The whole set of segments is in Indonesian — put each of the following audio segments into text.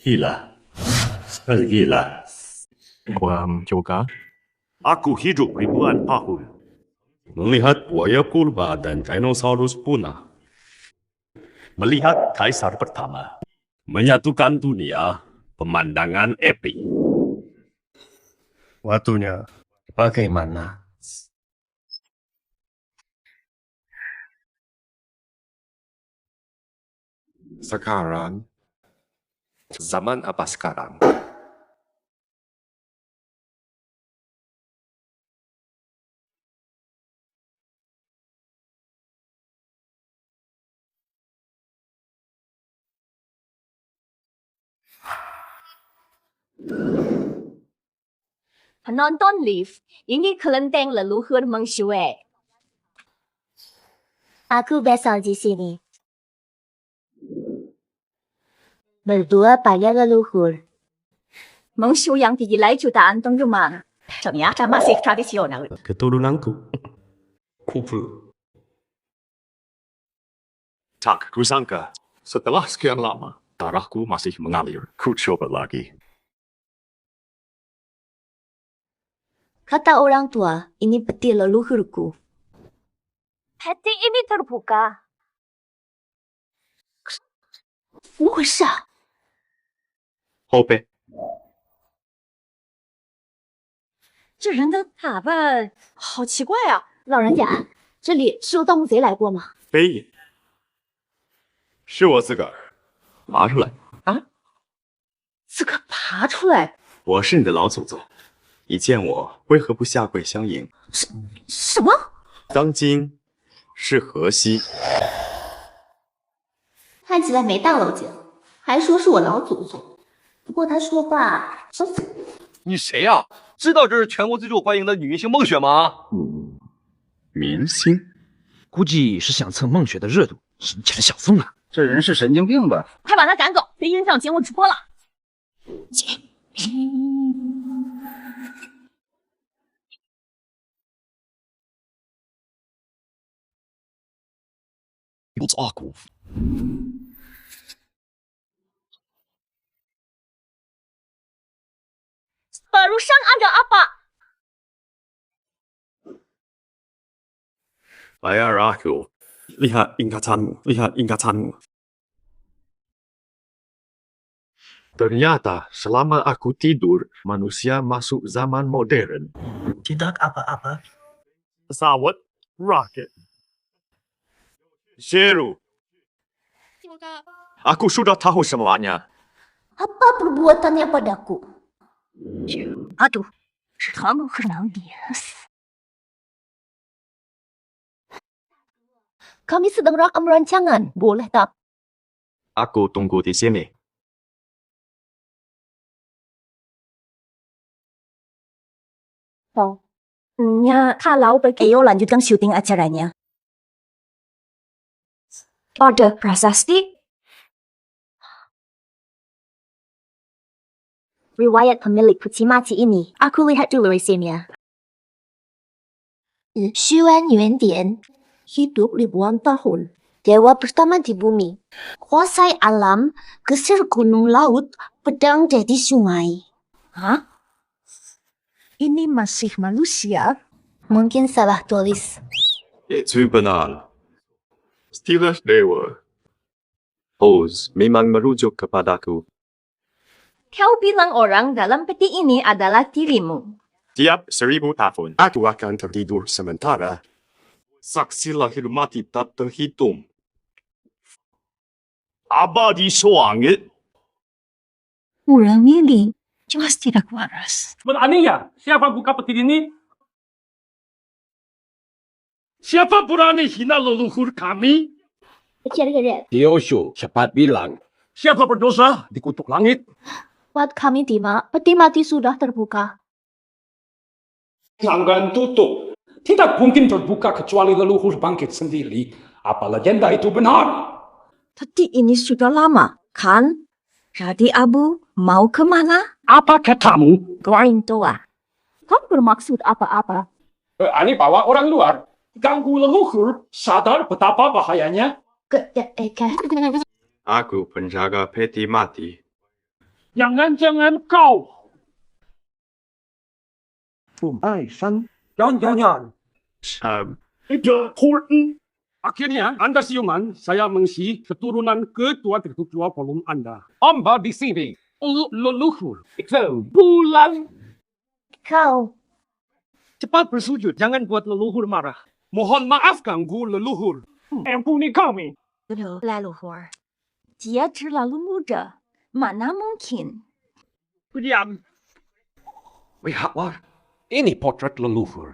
Gila. Sekali gila. Juga. Aku hidup ribuan tahun. Melihat buaya purba dan dinosaurus punah. Melihat kaisar pertama. Menyatukan dunia. Pemandangan epik. Waktunya. Bagaimana? Sekarang. Zaman apa sekarang? Penonton live, ini kelenteng leluhur Mengshue. Aku besar di sini. Berdua pada leluhur. Mengshu yang digilai jutaan penggemar. Ternyata masih tradisional. Keturunanku. Kupu. Tak kusangka, setelah sekian lama, darahku masih mengalir. Ku coba lagi. Kata orang tua, ini peti leluhurku. Peti ini terbuka. 不会是啊？后背。这人的打扮好奇怪啊！老人家，这里是有盗墓贼来过吗？非也。是我自个儿爬出来。自个爬出来？我是你的老祖宗，你见我为何不下跪相迎？什么？当今是河西。看起来没大老劲，还说是我老祖宗。不过他说话，你谁呀、知道这是全国最受欢迎的女明星孟雪吗？明星？估计是想蹭孟雪的热度，引起了小风啊！这人是神经病吧？快把他赶走，别影响节目直播了。阿古。Barusan ada apa? Bayar aku. Lihat ingatanmu, lihat ingatanmu. Ternyata selama aku tidur, manusia masuk zaman modern. Tidak apa-apa. Pesawat, roket. Sheru, aku sudah tahu semuanya. apa perbuatannya padaku? Aduh, 怎么可能连死？ Kami sedang rakam rancangan, boleh tak? Aku tunggu di sini. kalau begitu, ayo lanjutkan syuting acaranya. Order prasasti. Riwayat pemilik peti mati ini, aku lihat dulu resimnya. Xuan Yuandian, hidup ribuan tahun. Dewa pertama di bumi. Kuasai alam, geser gunung laut, pedang jadi sungai. Hah? Ini masih manusia? Mungkin salah tulis. Itu benar. Stilas dewa. Oz memang merujuk kepadaku. Kau bilang orang dalam peti ini adalah dirimu. Tiap 1000 tahun, aku akan tertidur sementara. Saksi lahir mati tak terhitung. Abadi soangit. Orang ini jelas tidak waras. Berani ya? Siapa buka peti ini? Siapa berani hina leluhur kami? Diosho, cepat bilang. Siapa berdosa dikutuk langit? Buat kami Tima, peti mati sudah terbuka. Jangan tutup. Tidak mungkin terbuka kecuali leluhur bangkit sendiri. Apa legenda itu benar? Peti ini sudah lama, kan? Jadi Abu mau kemana? Apa katamu? Goring tua. Kau bermaksud apa-apa? Ani bawa orang luar. Ganggu leluhur. Sadar betapa bahayanya? Aku penjaga peti mati. Jangan-jangan kau. Jangan. Horton. Akhirnya, Anda siuman, saya mengisi keturunan ketua volume Anda. Amba di sini. Leluhur. Itu bulan. Kau. Cepat bersujud, jangan buat leluhur marah. Mohon maaf ganggu leluhur. Ampuni kami. Leluhur. Dia terlalu muda. Mana mungkin? Diam. Lihatlah. Ini potret leluhur.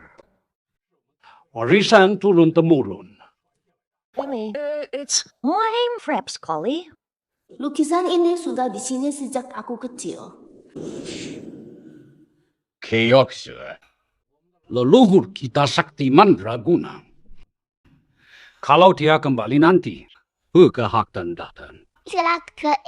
Warisan turun-temurun. Ini. Lame frap sekali. Lukisan ini sudah di sini sejak aku kecil. Keokse. Leluhur kita sakti mandraguna. Kalau dia kembali nanti, buka hak dan datan. Celaka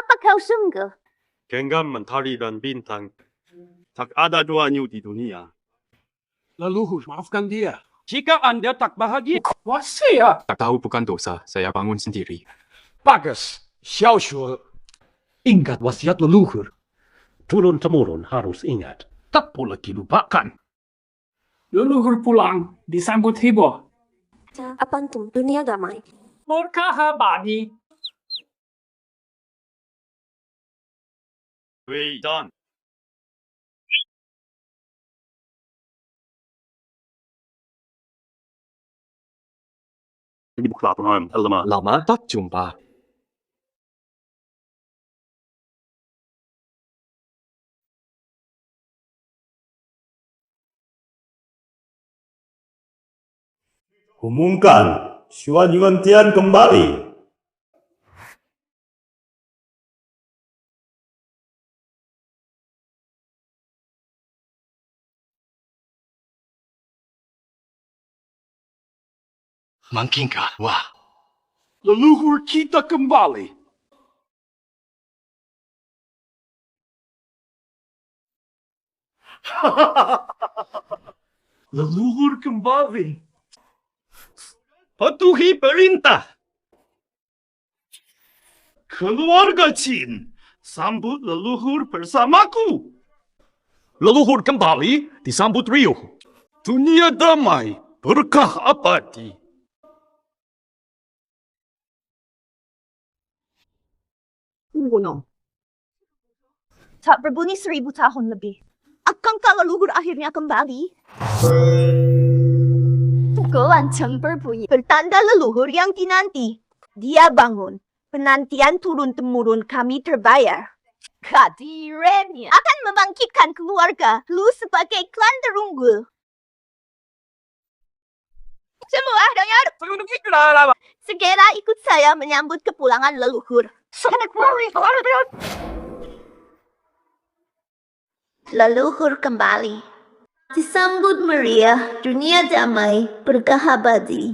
Apa kau sungguh? Genggam mentari dan bintang. Tak ada duanya di dunia. Leluhur, maafkan dia. Jika Anda tak bahagia, saya. Tak tahu bukan dosa, saya bangun sendiri. Bagus. Xiaoxue. Ingat wasiat leluhur. Turun-temurun harus ingat. Tak boleh dilupakan. Leluhur pulang, disambut heboh. Apa itu? Dunia damai. Murka habadi. 伪战。Ini bukan laporan, lama tak jumpa. Umumkan, Xuan Yuantian kembali. Mungkinkah? Wah, Leluhur kita kembali. Leluhur kembali. Patuhi perintah. Keluarga Qin, sambut leluhur bersamaku. leluhur kembali disambut riuh. Dunia damai, berkah abadi. Tak berbunyi 1000 tahun lebih. Akankah leluhur akhirnya kembali? Kelanceng berbunyi. Pertanda leluhur yang dinanti. Dia bangun. Penantian turun-temurun kami terbayar. Kehadirannya akan membangkitkan keluarga Lu sebagai klan terunggul. Semua dengar. Segera ikut saya menyambut kepulangan leluhur. Leluhur kembali. Disambut meriah, dunia damai, berkah abadi.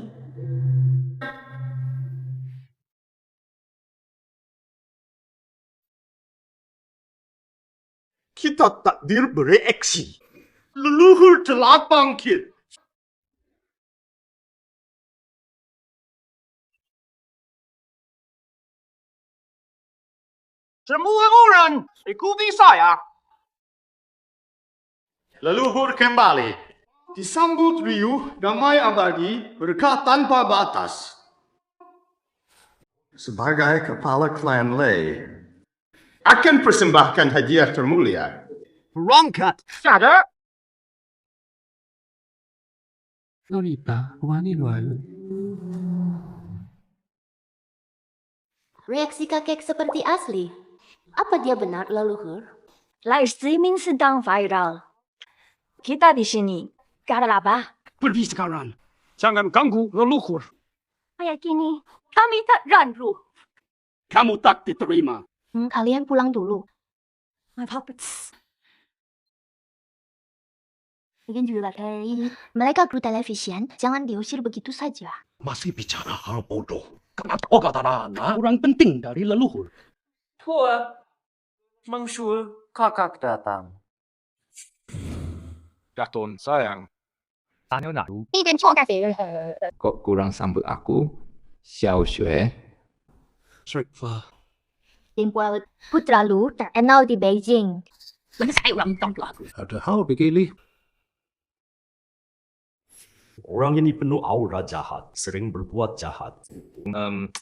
Kita takdir bereaksi. Leluhur telah bangkit. Semua orang ikuti saya. Leluhur kembali. Disambut riuh, damai abadi, berkah tanpa batas. Sebagai kepala klan Lei, akan persembahkan hadiah termulia. Berangkat. Sadar. Nonita, Reaksi kakek seperti asli. Apa dia benar leluhur? Live streaming sedang viral. Kita di sini. Karena apa? Pergi sekarang. Jangan ganggu leluhur. Kayak gini, kami tak randu. Kamu tak diterima. Kalian pulang dulu. My puppets. Ingin juga dari mereka kru televisian, jangan diusir begitu saja. Masih bicara hal bodoh. Kenapa kau kata anak? Kurang penting dari leluhur. Tua, Mengshul, kakak datang. Daton, sayang. Kok kurang sambut aku? Xiao Xue. Tempoel putra Lu terkenal di Beijing. Ada hal begini. Orang ini penuh aura jahat, sering berbuat jahat.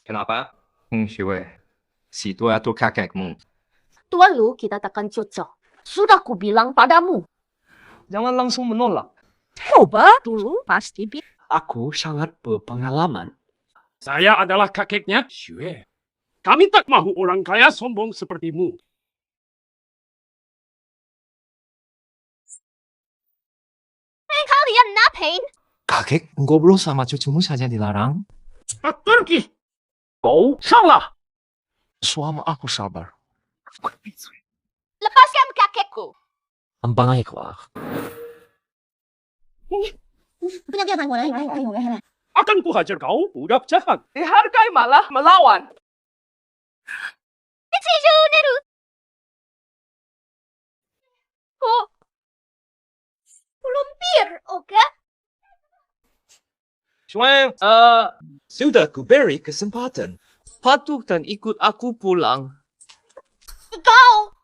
Kenapa? Xue, si tua itu kakekmu. Tuan Lu kita takkan cocok. Sudah kubilang padamu. Jangan langsung menolak. Coba dulu pasti bisa. Aku sangat berpengalaman. Saya adalah kakeknya, Xue. Kami tak mahu orang kaya sombong sepertimu. Kalian ngapain? Kakek, ngobrol sama cucumu saja dilarang. Pergi! Kau salah! Suami aku sabar. Lepaskan kakekku. Baiklah. Akan kuhajar kau, budak jahat. Dihargai malah melawan. Kok belum bir, oke? Xuan, Sudah kuberi kesempatan. Patuh dan ikut aku pulang. Kau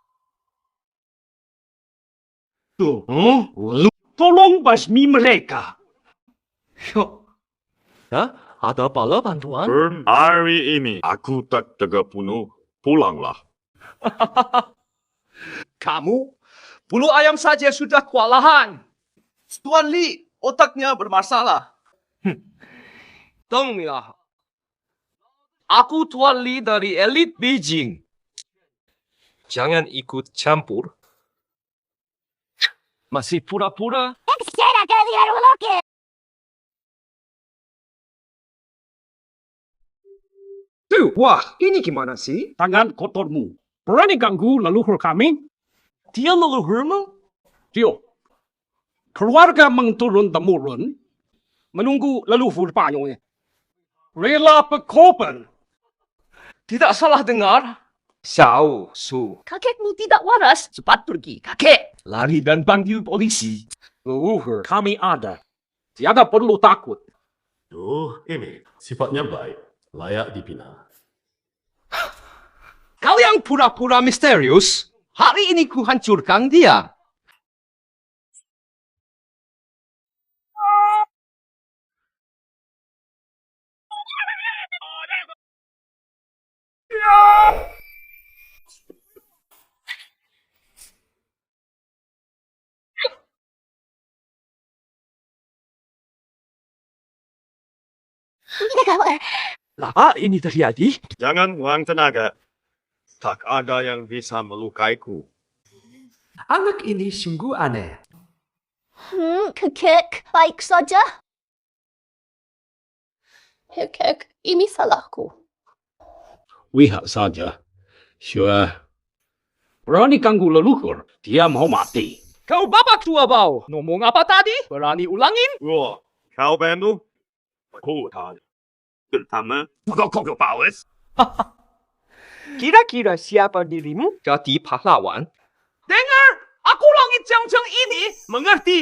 Tolong basmi mereka. Ya, ada bala bantuan? Hari ini aku tak tega penuh. Pulanglah. kamu bulu ayam saja sudah kewalahan. Tuan Li, otaknya bermasalah. Tengoklah. Aku Tuan Li dari elit Beijing. Jangan ikut campur. Masih pura-pura. Tuh, wah, ini gimana sih? Tangan kotormu. Berani ganggu leluhur kami? Dia leluhurmu? Tio, keluarga menturun-temurun menunggu leluhur payungnya. Rela berkorban. Tidak salah dengar. Xiao Su. Kakekmu tidak waras. Cepat pergi, kakek. Lari dan panggil polisi. Leluhur kami ada. Tiada perlu takut. Ini sifatnya baik, layak dibina. Kalian pura-pura misterius. Hari ini ku hancurkan dia. Apa ini terjadi? Jangan buang tenaga. Tak ada yang bisa melukaiku. Anak ini sungguh aneh. kakek baik saja. Kakek, ini salahku. Lihat saja. Xue. Berani ganggu leluhur, dia mau mati. Kau babak tua bau. Ngomong apa tadi? Berani ulangin? Wah, kau bantu? Aku tak. Pertama, Kau paus? Kira-kira siapa dirimu? Jadi pahlawan? Dengar! Aku langit jang-jang ini mengerti.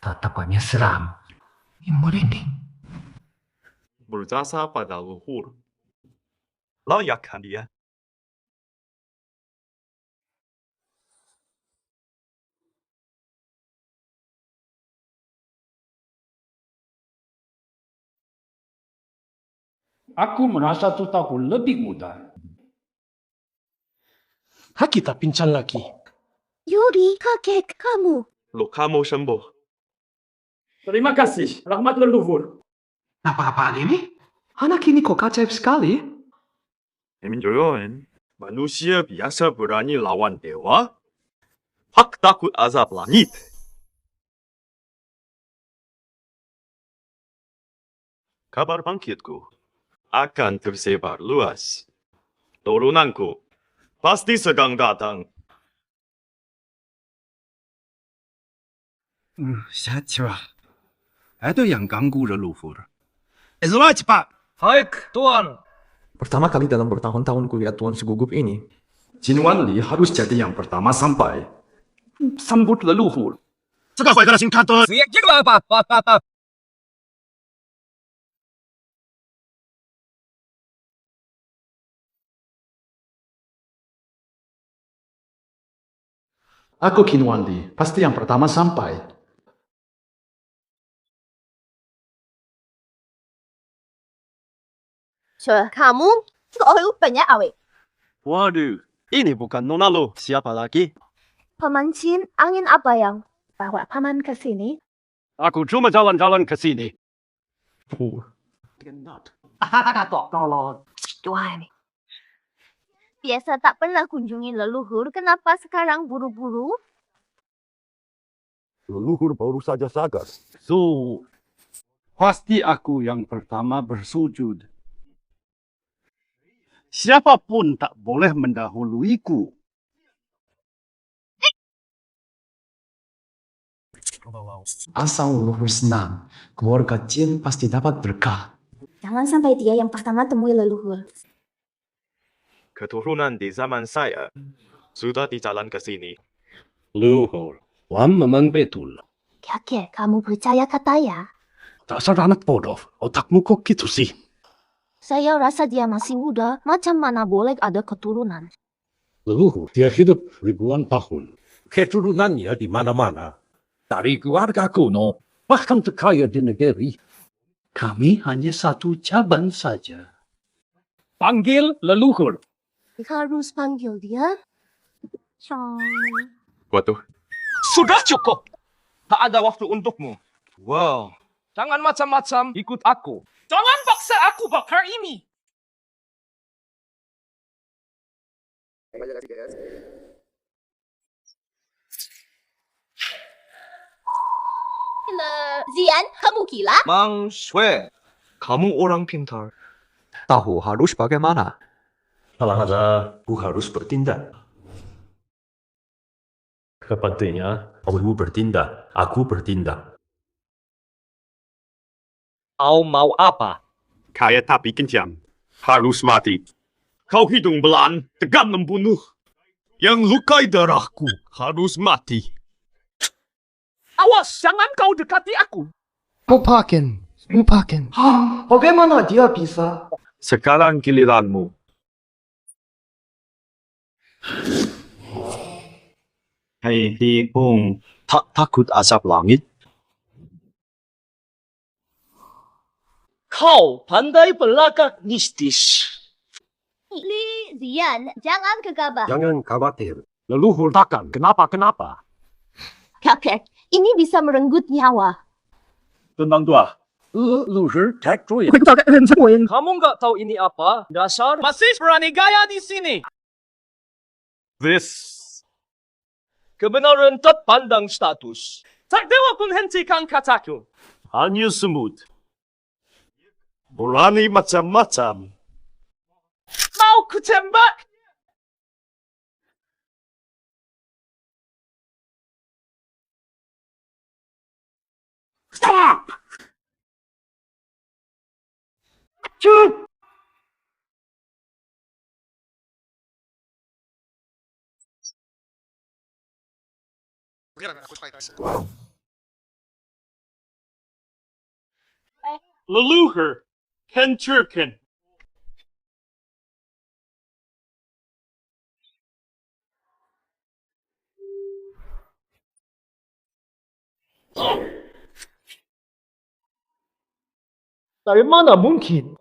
Tatapannya seram. Merinding. berjasa pada leluhur. Layakkan dia. Aku merasa tutaku lebih muda. Kita pincang lagi. Yuri, kakek kamu. Lukamu sembuh. Terima kasih, rahmat leluhur. Apa-apaan ini? Anak ini kok ajaib sekali. Emjoyon, manusia biasa berani lawan dewa? Hak takut azab langit. Kabar bangkitku akan tersebar luas. Turunanku pasti sedang datang. Saja. Ada yang ganggu leluhur. Cepat. Baik, Tuan. Pertama kali dalam bertahun-tahun kulihat Tuan segugup ini. Jin Wanli harus jadi yang pertama sampai. sambut leluhur. Sekarang Federasi Kantor. Aku Kinwandi, pasti yang pertama sampai. Kamu banyak awet. Waduh, ini bukan Nona lo. Siapa lagi? Pemancing angin apa yang bawa paman ke sini? Aku cuma jalan-jalan ke sini. Biasa tak pernah kunjungi leluhur, kenapa sekarang buru-buru? Leluhur baru saja sadar. So, pasti aku yang pertama bersujud. Siapapun tak boleh mendahuluiku. Asal leluhur senang, keluarga Jin pasti dapat berkah. Jangan sampai dia yang pertama temui leluhur. Keturunan di zaman saya sudah di jalan ke sini. Leluhur, Wan memang betul. Kakek, kamu percaya kata ya? Dasar anak bodoh, otakmu kok gitu sih? Saya rasa dia masih muda, macam mana boleh ada keturunan? Leluhur, dia hidup ribuan tahun. Keturunannya di mana-mana. Dari keluarga kuno, bahkan terkaya di negeri. Kami hanya satu cabang saja. Panggil leluhur. Harus panggil dia? Waduh, Sudah cukup. Tak ada waktu untukmu. Wow. Jangan macam-macam, ikut aku. Jangan paksa aku bakar ini. Zian, kamu gila? Mang Shui. kamu orang pintar. Tahu harus bagaimana? Salah ada, aku harus bertindak. Kepentingan, kamu bertindak, aku bertindak. Kau mau apa? Kaya tapi kejam. Harus mati. Kau hidung belan, tegan membunuh. Yang lukai darahku harus mati. Awas, jangan kau dekati aku. Lupakan. Bagaimana dia bisa? Sekarang giliranmu. Hei, Hipung, tak takut asap langit? Kau pandai belagak mistis. Li, Zian, jangan gegabah. Jangan khawatir. Leluhur takkan, kenapa-kenapa. Kakek, ini bisa merenggut nyawa. Tenang tua. Leluhur, tak ya. Kamu nggak tahu ini apa? Dasar Masih berani gaya di sini. This. kebenaran tak pandang status. Tak dewa pun hentikan kataku. Hanya semut. Berani macam-macam. Mau ku tembak? Stop! Leluhur, Kenturkan. Dari mana mungkin?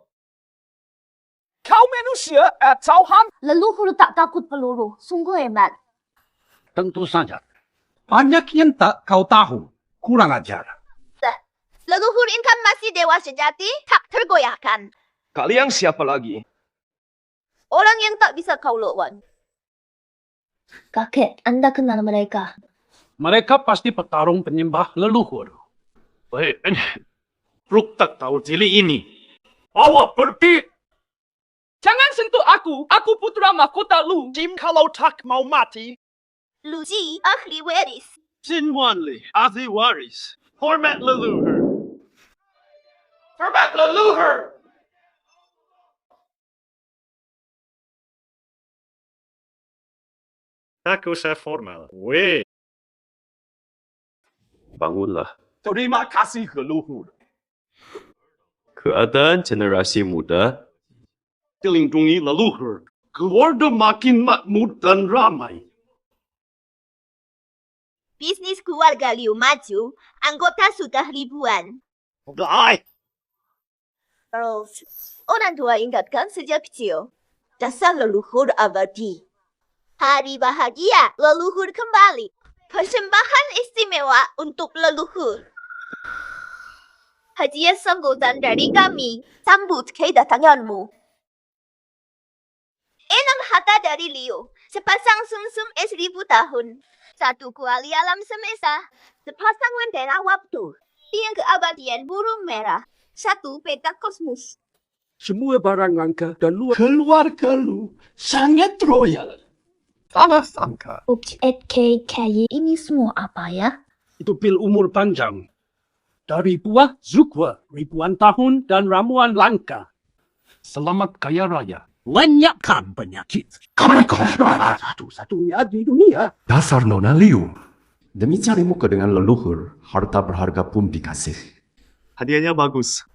Kau manusia atau hantu? Leluhur tak takut peluru, sungguh hebat. Tentu saja. Banyak yang tak kau tahu. Kurang ajar. Leluhur Inkan masih dewa sejati, tak tergoyahkan. Kalian siapa lagi? Orang yang tak bisa kau lawan. Kakek, Anda kenal mereka. Mereka pasti petarung penyembah leluhur. Hei, Brooke tak tahu diri ini. Awak pergi. Jangan sentuh aku putra mahkota Lu. Jim kalau tak mau mati. Luji, ahli waris. Jin Wanli, ahli waris. Hormat leluhur. Hormat leluhur. Tak usah formal. Weh. Bangunlah. Terima kasih leluhur. Keadaan generasi muda Dilindungi leluhur. Keluarga makin makmur dan ramai. Bisnis keluarga Liu maju, anggota sudah ribuan. Baik. Terus, orang tua ingatkan sejak kecil. Dasar leluhur abadi. Hari bahagia, leluhur kembali. Persembahan istimewa untuk leluhur. Hadiah sambutan dari kami. Sambut kedatanganmu. 6 harta dari Liu. Sepasang sumsum es 1000 tahun. 1 kuali alam semesta. Sepasang lentera waktu. Tiang keabadian burung merah. 1 peta kosmos. Semua barang langka dan luar. Keluarga lu sangat royal. Salah sangka. Ini semua apa ya? Itu pil umur panjang. Dari buah zukwa, ribuan tahun dan ramuan langka. Selamat kaya raya. Lenyapkan penyakit. Kamu Satu-satunya di dunia. Dasar Nona Liu. Demi cari muka dengan leluhur, harta berharga pun dikasih. hadiahnya bagus.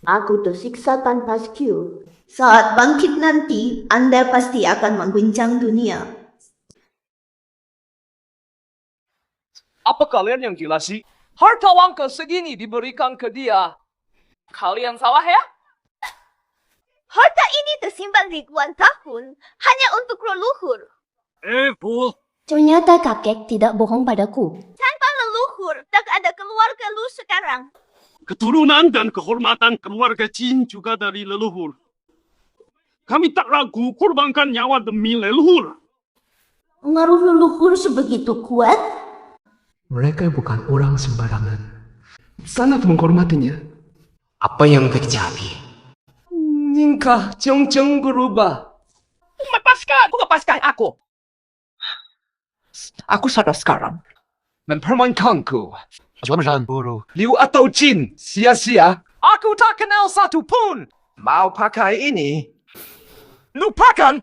Aku tersiksa tanpa skill. Saat bangkit nanti, Anda pasti akan mengguncang dunia. Apa kalian yang gila sih? Harta langka segini diberikan ke dia. Kalian salah ya? Harta ini tersimpan ribuan tahun hanya untuk leluhur. Bu. Ternyata kakek tidak bohong padaku. Tanpa leluhur, tak ada keluarga lu sekarang. Keturunan dan kehormatan keluarga Jin juga dari leluhur. Kami tak ragu korbankan nyawa demi leluhur. Pengaruh leluhur sebegitu kuat? Mereka bukan orang sembarangan. Sangat menghormatinya. Apa yang terjadi? Ningkah jeng-jeng berubah. Lepaskan aku. Aku sadar sekarang. Mempermainkanku. Buruk. Liu atau Jin, sia-sia. Aku tak kenal satu pun. Mau pakai ini? Lupakan.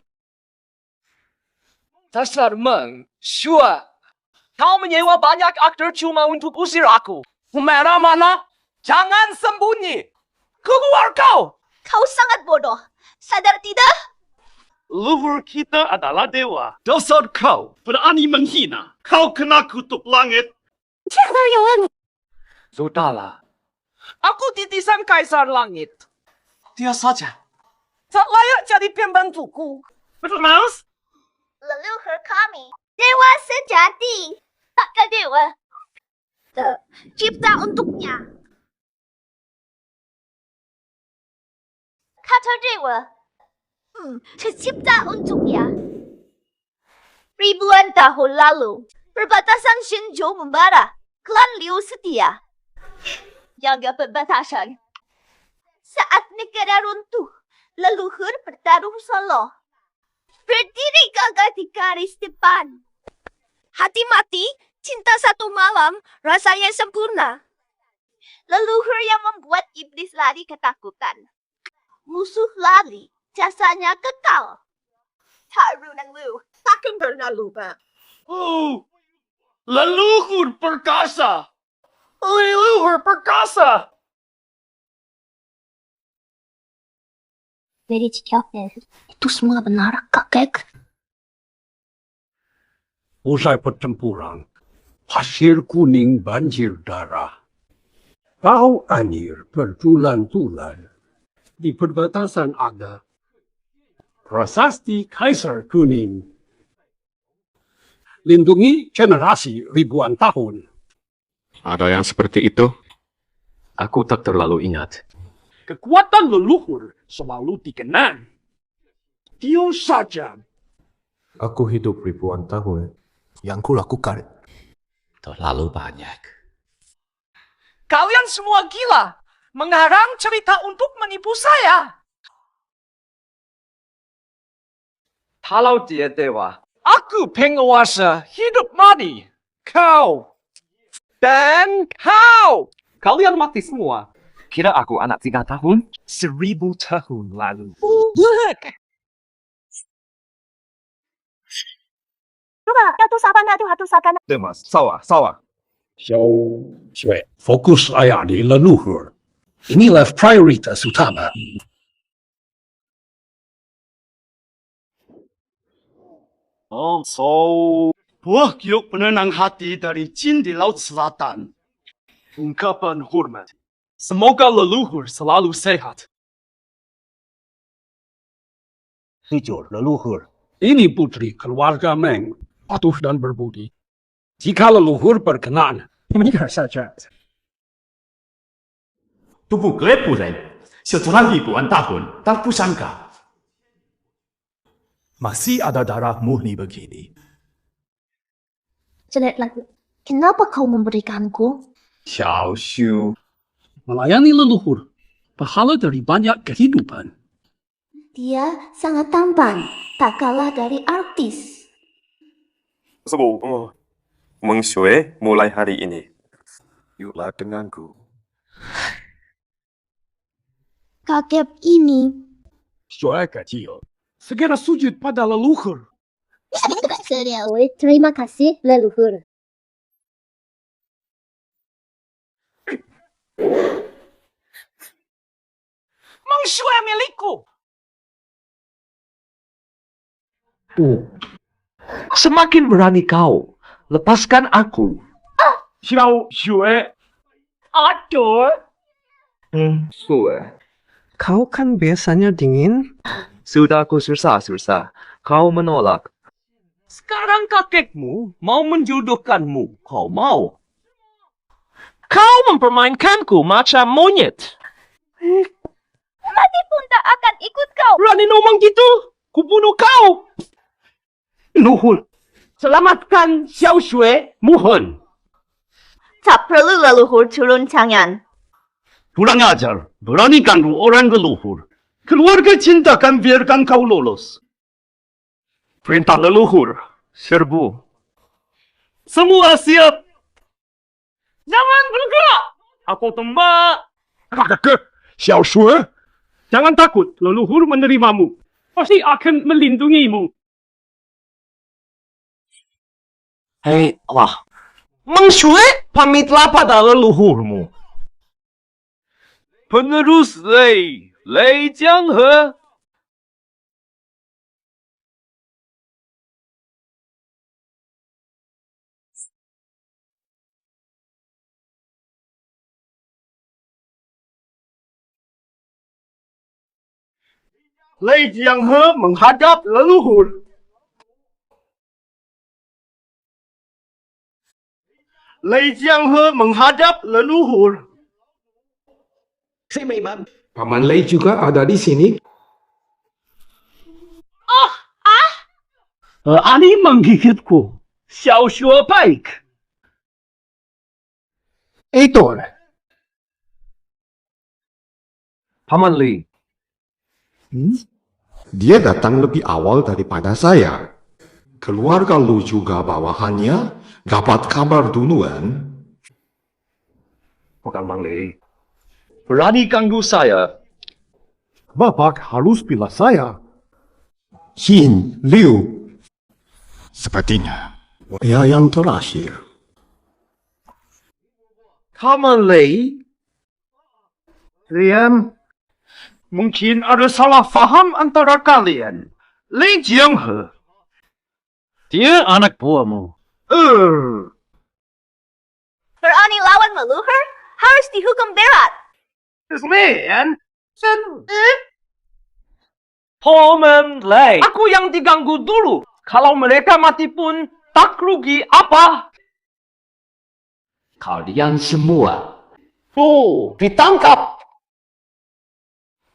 Dasar Meng, Shua. Kau menyewa banyak aktor cuma untuk usir aku. Merah mana? Jangan sembunyi. Keluar kau. Kau sangat bodoh. Sadar tidak? Leluhur kita adalah dewa. Dasar kau berani menghina. Kau kena kutuk langit. Sudahlah. Aku titisan Kaisar Langit. Dia saja. Tak layak jadi pembantuku. Betul, Mouse? Leluhur kami, dewa sejati. Takkan dewa. Tercipta untuknya. Kata dewa. Tercipta untuknya. Ribuan tahun lalu, perbatasan Shenzhou membara. Klan Liu setia. Jaga perbatasan. Saat negara runtuh, leluhur bertarung solo. Berdiri gagah di garis depan. Hati mati, cinta satu malam, rasanya sempurna. Leluhur yang membuat iblis lari ketakutan. Musuh lari, jasanya kekal. Tarunang Liu, takkan pernah lupa. Oh, leluhur perkasa. Leluhur perkasa. Jadi itu semua benar, kakek? Usai pertempuran, pasir kuning banjir darah. Kau Anir bertulan-tulan. Di perbatasan ada prasasti Kaisar Kuning. Lindungi generasi ribuan tahun. Ada yang seperti itu? Aku tak terlalu ingat. Kekuatan leluhur selalu dikenang. Dia saja. Aku hidup ribuan tahun. Yang kulakukan Terlalu banyak. Kalian semua gila. Mengarang cerita untuk menipu saya. Kalau dia dewa, aku penguasa hidup mati. Kau. Dan kau. Kalian mati semua. Kira aku anak 3 tahun? 1000 tahun lalu. Coba, hatu saban. Demas, sawah. 小学 fokus ayah di leluhur. Inilah prioritas utama. Buah giok penenang hati dari jin di Laut Selatan. Ungkapan hormat. Semoga leluhur selalu sehat. Jujur, leluhur. Ini putri keluarga Meng, patuh dan berbudi. Jika leluhur berkenan, menikah saja. Tubuh kelepuran, setelah ribuan tahun, tak kusangka. Masih ada darah murni begini. Jelek lagi. Kenapa kau memberikanku? Xiao Xiu. Melayani leluhur, pahala dari banyak kehidupan. Dia sangat tampan, tak kalah dari artis. Meng Shui mulai hari ini. Yuklah denganku. Kakek ini. Shui kecil, segera sujud pada leluhur. Terima kasih, leluhur. Meng Shui milikku. Semakin berani kau. Lepaskan aku. Xiao Shui. Aduh. Shui. Kau kan biasanya dingin. Sudah aku susah. Kau menolak. Sekarang kakekmu mau menjodohkanmu. Kau mau? Kau mempermainkanku macam monyet. Mati pun tak akan ikut kau. Berani ngomong gitu? Kubunuh kau. Leluhur, selamatkan Xiao Shui. Mohon. Tak perlu leluhur turun tangan. Kurang ajar, berani ganggu orang leluhur. Keluarga cinta akan biarkan kau lolos. Perintah leluhur, serbu. Semua siap. Jangan bergerak. Aku tembak. Kakek, Xiao Shui. Jangan takut, leluhur menerimamu. Pasti akan melindungimu. Hei, Allah. Meng Shui, pamitlah pada leluhurmu. Penerus Lei Jianghe. Lei Jianghe menghadap leluhur. Lei Jianghe menghadap leluhur. Paman Lei juga ada di sini. Ani menggigitku. Xiao Shui baik. Itu. Paman Li. Dia datang lebih awal daripada saya. Keluarga Lu juga bawahannya dapat kabar duluan. Bukan Bang Li. Berani ganggu saya. Bapak harus pilih saya. Xin Liu. Sepertinya ya yang terakhir. Paman Li. Kalian mungkin ada salah faham antara kalian. Lei Jianghe. Dia anak buahmu. Berani lawan leluhur, harus dihukum berat. Man, Paman Li. Aku yang diganggu dulu. Kalau mereka mati pun tak rugi apa. Kalian semua. Ditangkap.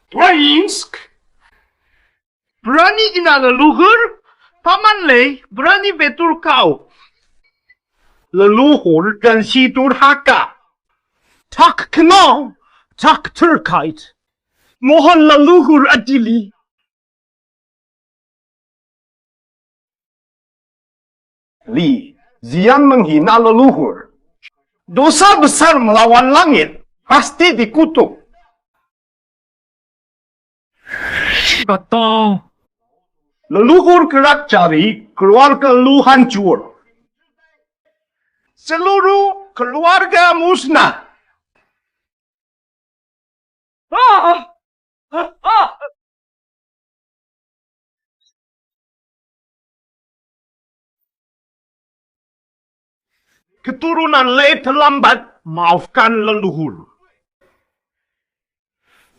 Prince, berani ina leluhur, Paman Lei berani betul kau. Leluhur dan si durhaka. Tak kenal, tak terkait. Mohon leluhur adili. Li, Zian menghina leluhur. Dosa besar melawan langit, pasti dikutuk. Betul. Leluhur gerak cari, keluarga Lu hancur. Seluruh keluarga musnah. Keturunan Le terlambat, maafkan leluhur.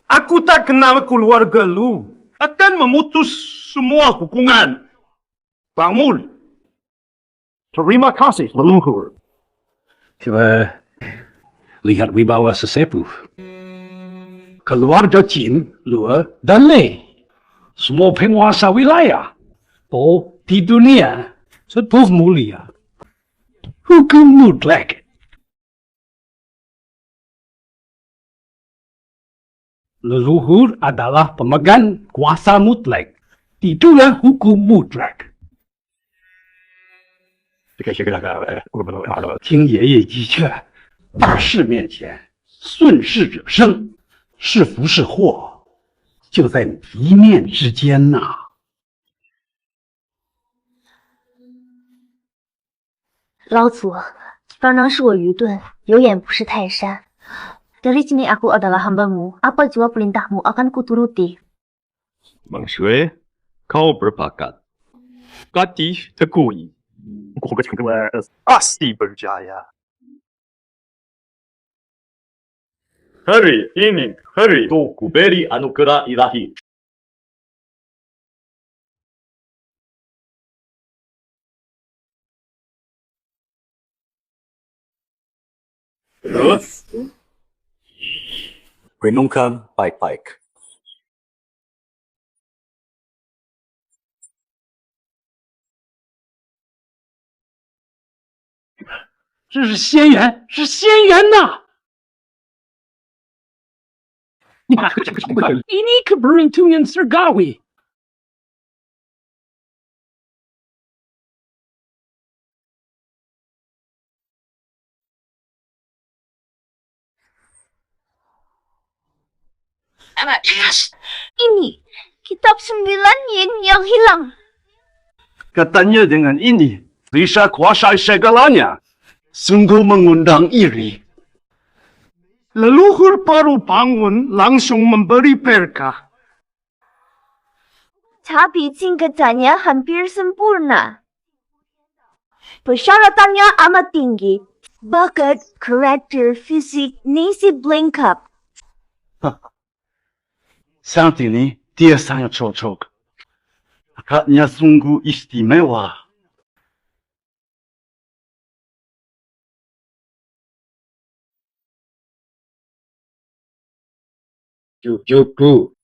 Aku tak kenal keluarga lu, akan memutus semua hubungan. Bangun. Terima kasih, leluhur. Coba lihat wibawa sesepuh. Keluarga Jin, Lua, dan Le. Semua penguasa wilayah. Di dunia sepuh mulia. Hukum mutlak. Leluhur adalah pemegang kuasa mutlak. Itulah hukum mutlak. 听爷爷一劝，大事面前，顺势者生，是福是祸，就在一念之间呐。老祖，方丈是我愚钝，有眼不识泰山。Dari sini aku adalah hambamu. Apa jua perintahmu akan kuturuti. Mang Shui, kau berbakat. Gadis terkuih. Kau pasti berjaya. Hari ini, hari itu kuberi anugerah ilahi. Terus, renungkan baik-baik. 这是仙缘，是仙缘呐！Ini keberuntungan surgawi. Ini kitab 9 yin yang hilang. Katanya dengan ini bisa kuasai segalanya. Sungguh mengundang iri. Leluhur baru bangun langsung memberi berkah. Tapi tingkatannya hampir sempurna. Persyaratannya amat tinggi. Bakat, karakter, fisik, nisi lengkap. Saat ini dia sangat cocok. Akadnya sungguh istimewa. Cucuku,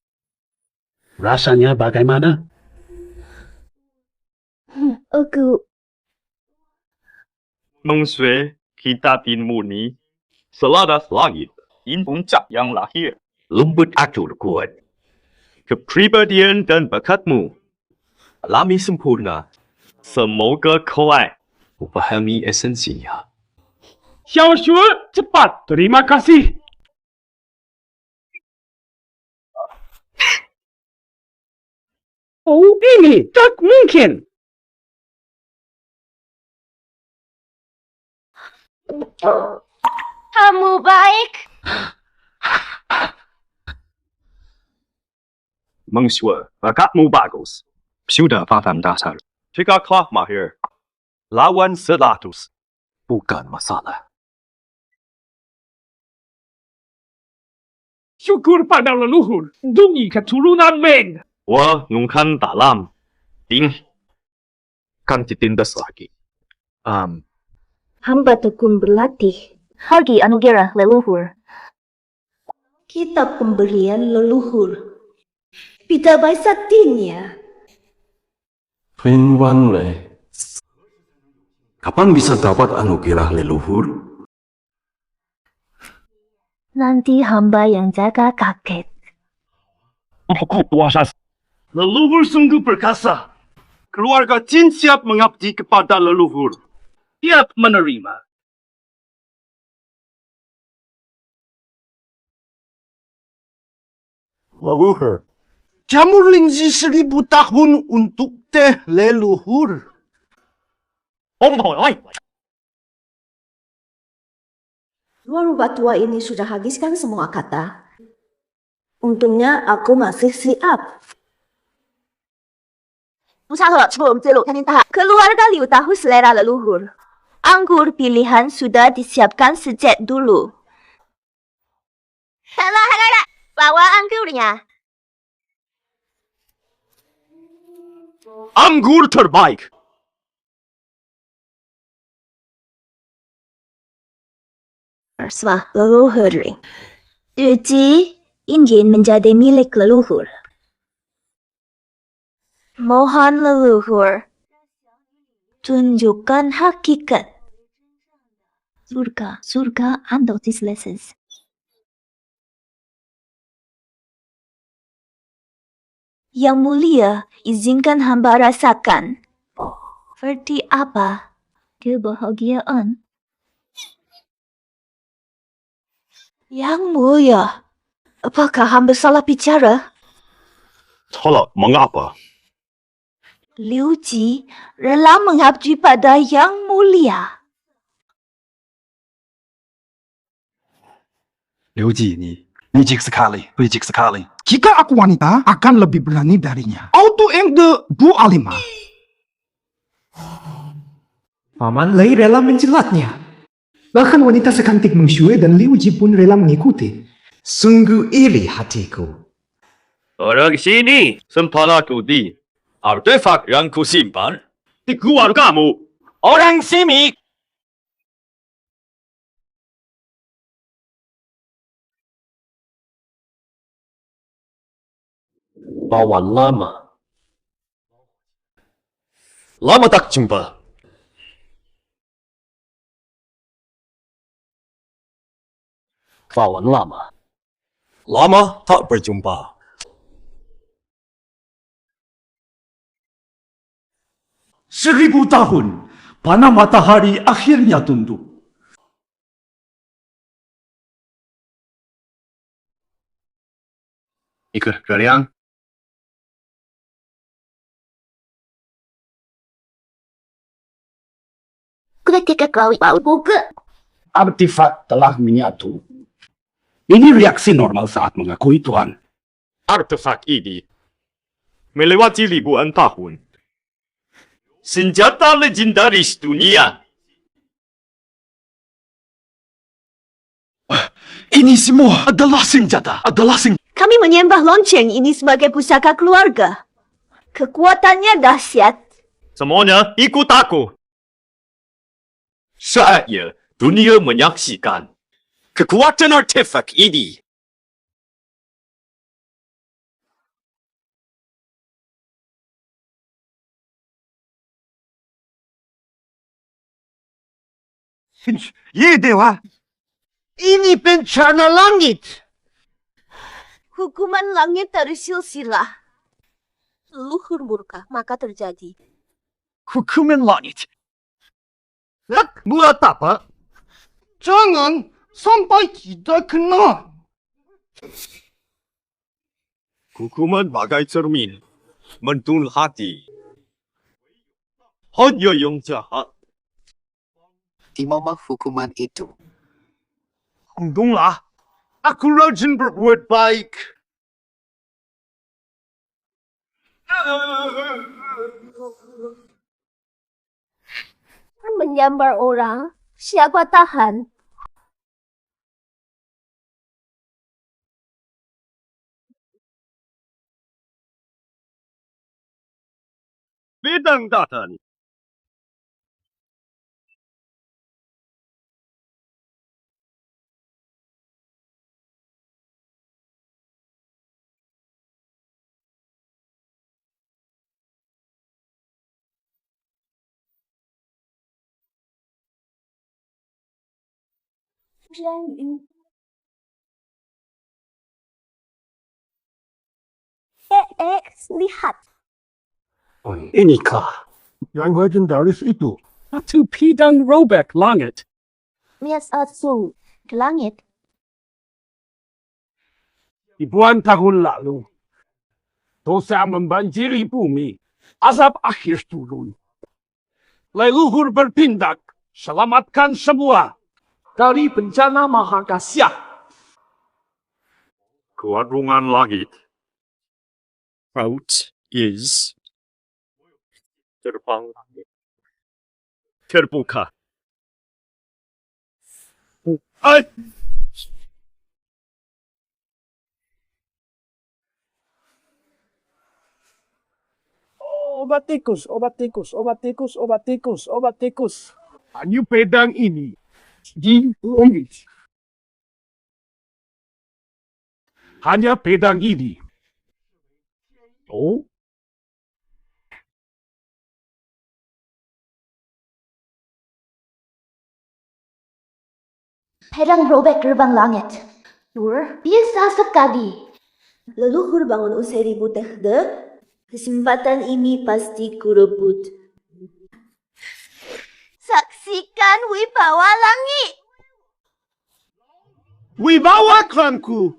rasanya bagaimana? Aku Mang Shui, kita bin murni. Selaras langit, in puncak yang lahir. Lembut atur kuat. Kepribadian dan bakatmu alami sempurna. Semoga kuat. Kupahami esensinya. Xiaoxue, cepat. Terima kasih. Oh, ini tak mungkin. kamu baik. Mang Shui, bakatmu bagus. Sudah paham dasar. Jika kau mahir, lawan 100. Bukan masalah. Syukur pada leluhur. Demi keturunan Meng. 我 nungkan dalam. Ding. Kan ditindas lagi. Hamba tekun berlatih. Hargi anugerah leluhur. Kitab pemberian leluhur. Pitabai saktinya. Wan Le, kapan bisa dapat anugerah leluhur? Nanti hamba yang jaga kakek. Aku puasa. Leluhur sungguh perkasa. Keluarga Jin siap mengabdi kepada leluhur. Siap menerima. Leluhur. Jamur lingzi 1000 tahun untuk teh leluhur. Dua rubah tua ini sudah habiskan semua kata. Untungnya aku masih siap. Usaha sebelum teluk tahap. Keluarga Liu tahu selera leluhur. Anggur pilihan sudah disiapkan sejak dulu. Halo, bawa anggurnya. Anggur terbaik. Bersama leluhur. Uji ingin menjadi milik leluhur. Mohon leluhur, tunjukkan hakikat. Surga and these lessons. Yang mulia, izinkan hamba rasakan. Seperti apa kebahagiaan? Yang mulia, apakah hamba salah bicara? Salah mengapa? Liu Ji rela mengabdi pada Yang Mulia. Liu Ji, ni bijak sekali. Jika aku wanita, akan lebih berani darinya. Auto Eng de 25. Paman Lei rela menjilatnya. Bahkan wanita secantik Meng Xue dan Liu Ji pun rela mengikuti. Sungguh iri hatiku. Orang sini sempana di artefak yang kusimpan di keluargamu. Orang sini. Pawan lama. Lama tak jumpa. Pawan lama. Lama tak berjumpa. Seribu tahun, panah matahari akhirnya tunduk. Ikut kalian. Ketika kau buka. Artefak telah menyatu. Ini reaksi normal saat mengakui Tuhan. Artefak ini melewati ribuan tahun. Senjata legendaris dunia. Ini semua adalah senjata. Kami menyembah lonceng ini sebagai pusaka keluarga. Kekuatannya dahsyat. Semuanya ikut aku. Saatnya dunia menyaksikan kekuatan artefak ini. Ye Dewa, ini bencana langit. Hukuman langit dari silsilah. Leluhur murka, maka terjadi. Hukuman langit. Buat apa? Jangan sampai kita kena. Hukuman bagai cermin, mentul hati. Hanya yang jahat. Di mana hukuman itu? Untunglah, aku rajin berbuat baik. Menyambar orang, siapa tahan? Bidang datang. Lihat. Inikah yang legendaris itu? Satu pedang robek langit. Lihat asung ke langit. Ribuan tahun lalu, dosa membanjiri bumi. Azab akhir turun. Leluhur bertindak, selamatkan semua. dari bencana maha dahsyat. Kewarungan langit. Out is terbang terbuka. Ay! Obat tikus, obat tikus, obat tikus, obat tikus, obat tikus. Hanya pedang ini di langit. Hanya pedang ini. Oh? Pedang robek gerbang langit. Nur, biasa sekali. Leluhur bangun usai ribut tehde. Kesempatan ini pasti kurebut. Saksikan wibawa langit. Wibawa klanku.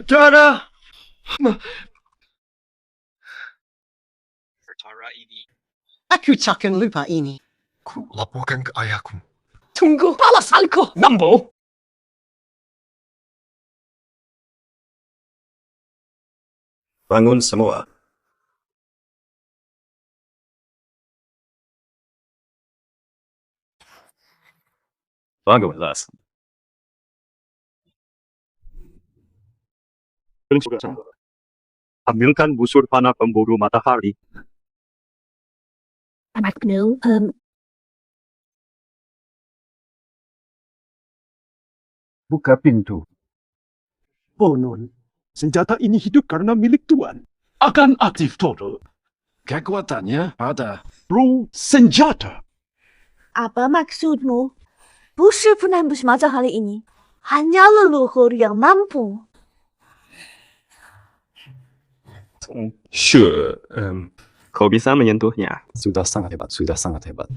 Cara Perkara ini. aku takkan lupa ini. Ku laporkan ke ayahku. Tunggu balasanku, Nambo. Bangun semua. Bangunlah. Ambilkan busur panah pemburu matahari. Anakku, Buka pintu. Bonun, senjata ini hidup karena milik Tuan. Akan aktif total. Kekuatannya pada bro senjata. apa maksudmu? Busur penembus matahari ini hanya leluhur yang mampu. Sure, kau bisa menyentuhnya. Sudah sangat hebat, sudah sangat hebat.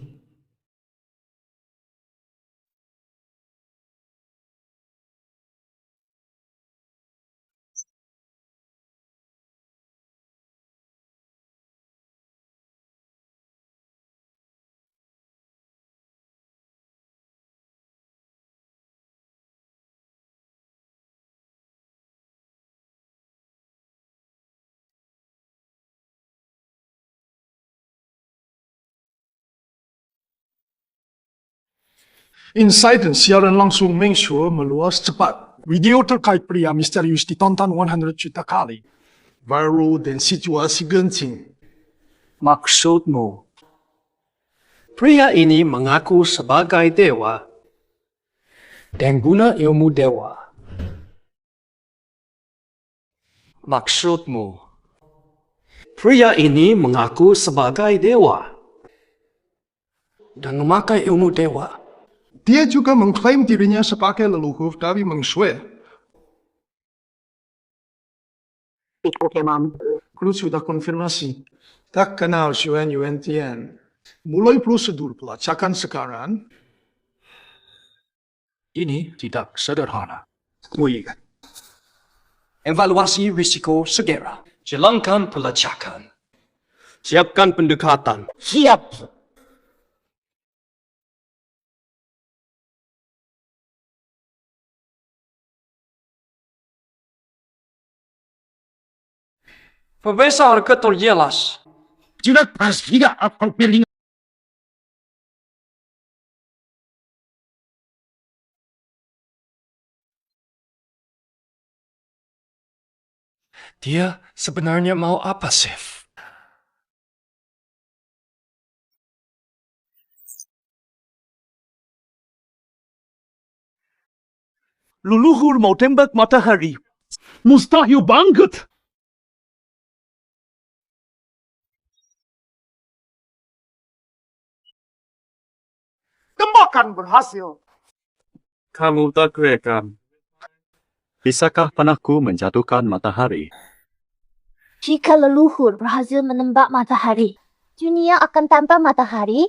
Insight dan siaran langsung Mengsure meluas cepat. Video terkait pria misterius ditonton 100 juta kali. Viral dan situasi genting. Maksudmu? Pria ini mengaku sebagai dewa dan guna ilmu dewa. Maksudmu? Pria ini mengaku sebagai dewa dan memakai ilmu dewa. Dia juga mengklaim dirinya sebagai leluhur dari Mengsue. Kru sudah konfirmasi. Tak kenal Yuan Tian. Mulai prosedur pelacakan sekarang. Ini tidak sederhana. Wih. Evaluasi risiko segera. Jalankan pelacakan. Siapkan pendekatan. Siap. Profesor Ketorjelas. Tidak pasti atau pilih. Dia sebenarnya mau apa, Sif? Leluhur mau tembak matahari. Mustahil banget. Tembakan berhasil. Kamu tak keren. Bisakah panahku menjatuhkan matahari? Jika leluhur berhasil menembak matahari, dunia akan tanpa matahari.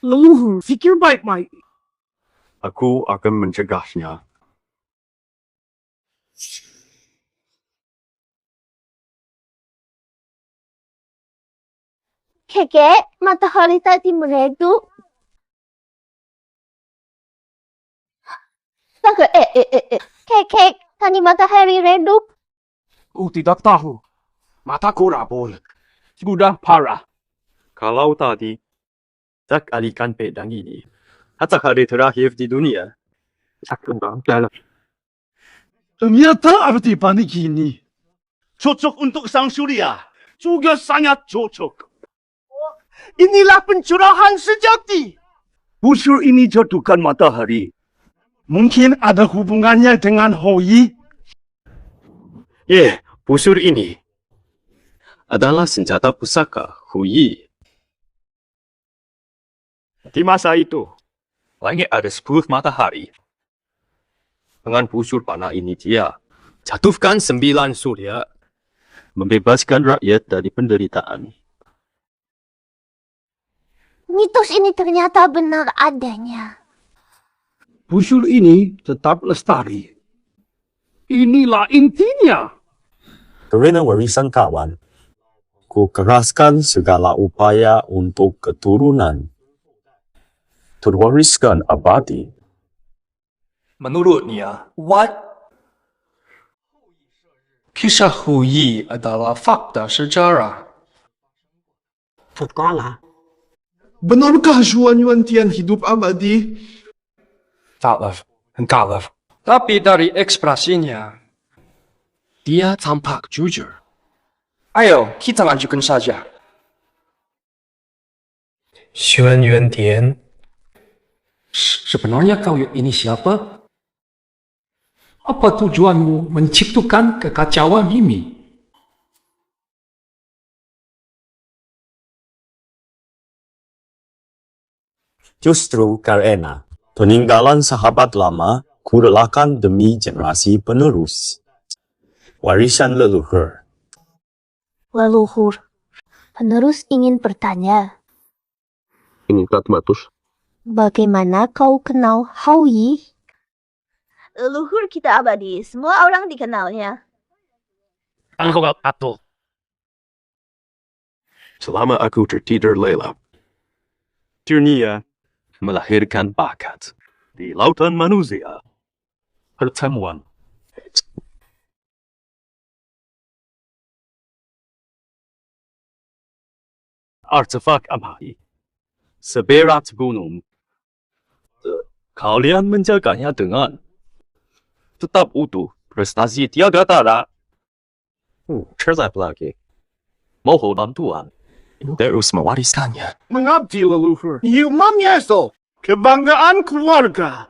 Leluhur, fikir baik-baik. Aku akan mencegahnya. Kakek, matahari tadi meredup. Kakek, tadi matahari redup. Tidak tahu. Mataku rabun. Sudah parah. Kalau tadi, tak alihkan pedang ini. Hatta hari terakhir di dunia. Ternyata arti panik ini. Cocok untuk sang surya. Juga sangat cocok. Inilah pencurahan sejati. Busur ini jatuhkan matahari. Mungkin ada hubungannya dengan Hoi. Busur ini adalah senjata pusaka Hui. Di masa itu, Langit ada 10 matahari. Dengan busur panah ini dia jatuhkan 9 surya. Membebaskan rakyat dari penderitaan. Mitos ini ternyata benar adanya. Busur ini tetap lestari. Inilah intinya. Karena warisan kawan, ku keraskan segala upaya untuk keturunan terwariskan abadi. Menurutnya, kisah Hui adalah fakta sejarah. Benarkah Xuan Yuantian hidup abadi? Entahlah. Tapi dari ekspresinya, dia tampak jujur. Ayo, kita lanjutkan saja. Xuan Yuantian. Sebenarnya kau ini siapa? Apa tujuanmu menciptakan kekacauan ini? Justru karena peninggalan sahabat lama ku relakan demi generasi penerus. Warisan leluhur. Leluhur. Penerus ingin bertanya. Ini Ratmatus. Bagaimana kau kenal Hoi? Leluhur kita abadi, semua orang dikenalnya. Selama aku tertidur lelap, dunia melahirkan bakat di lautan manusia. Pertemuan. Artefak abadi. Seberat gunung. Kalian menjaganya dengan tetap utuh, prestasi tiada tara. Cerdas lagi. Mohon bantuan. Terus mewariskannya. Mengabdi leluhur. Humannya so. Kebanggaan keluarga.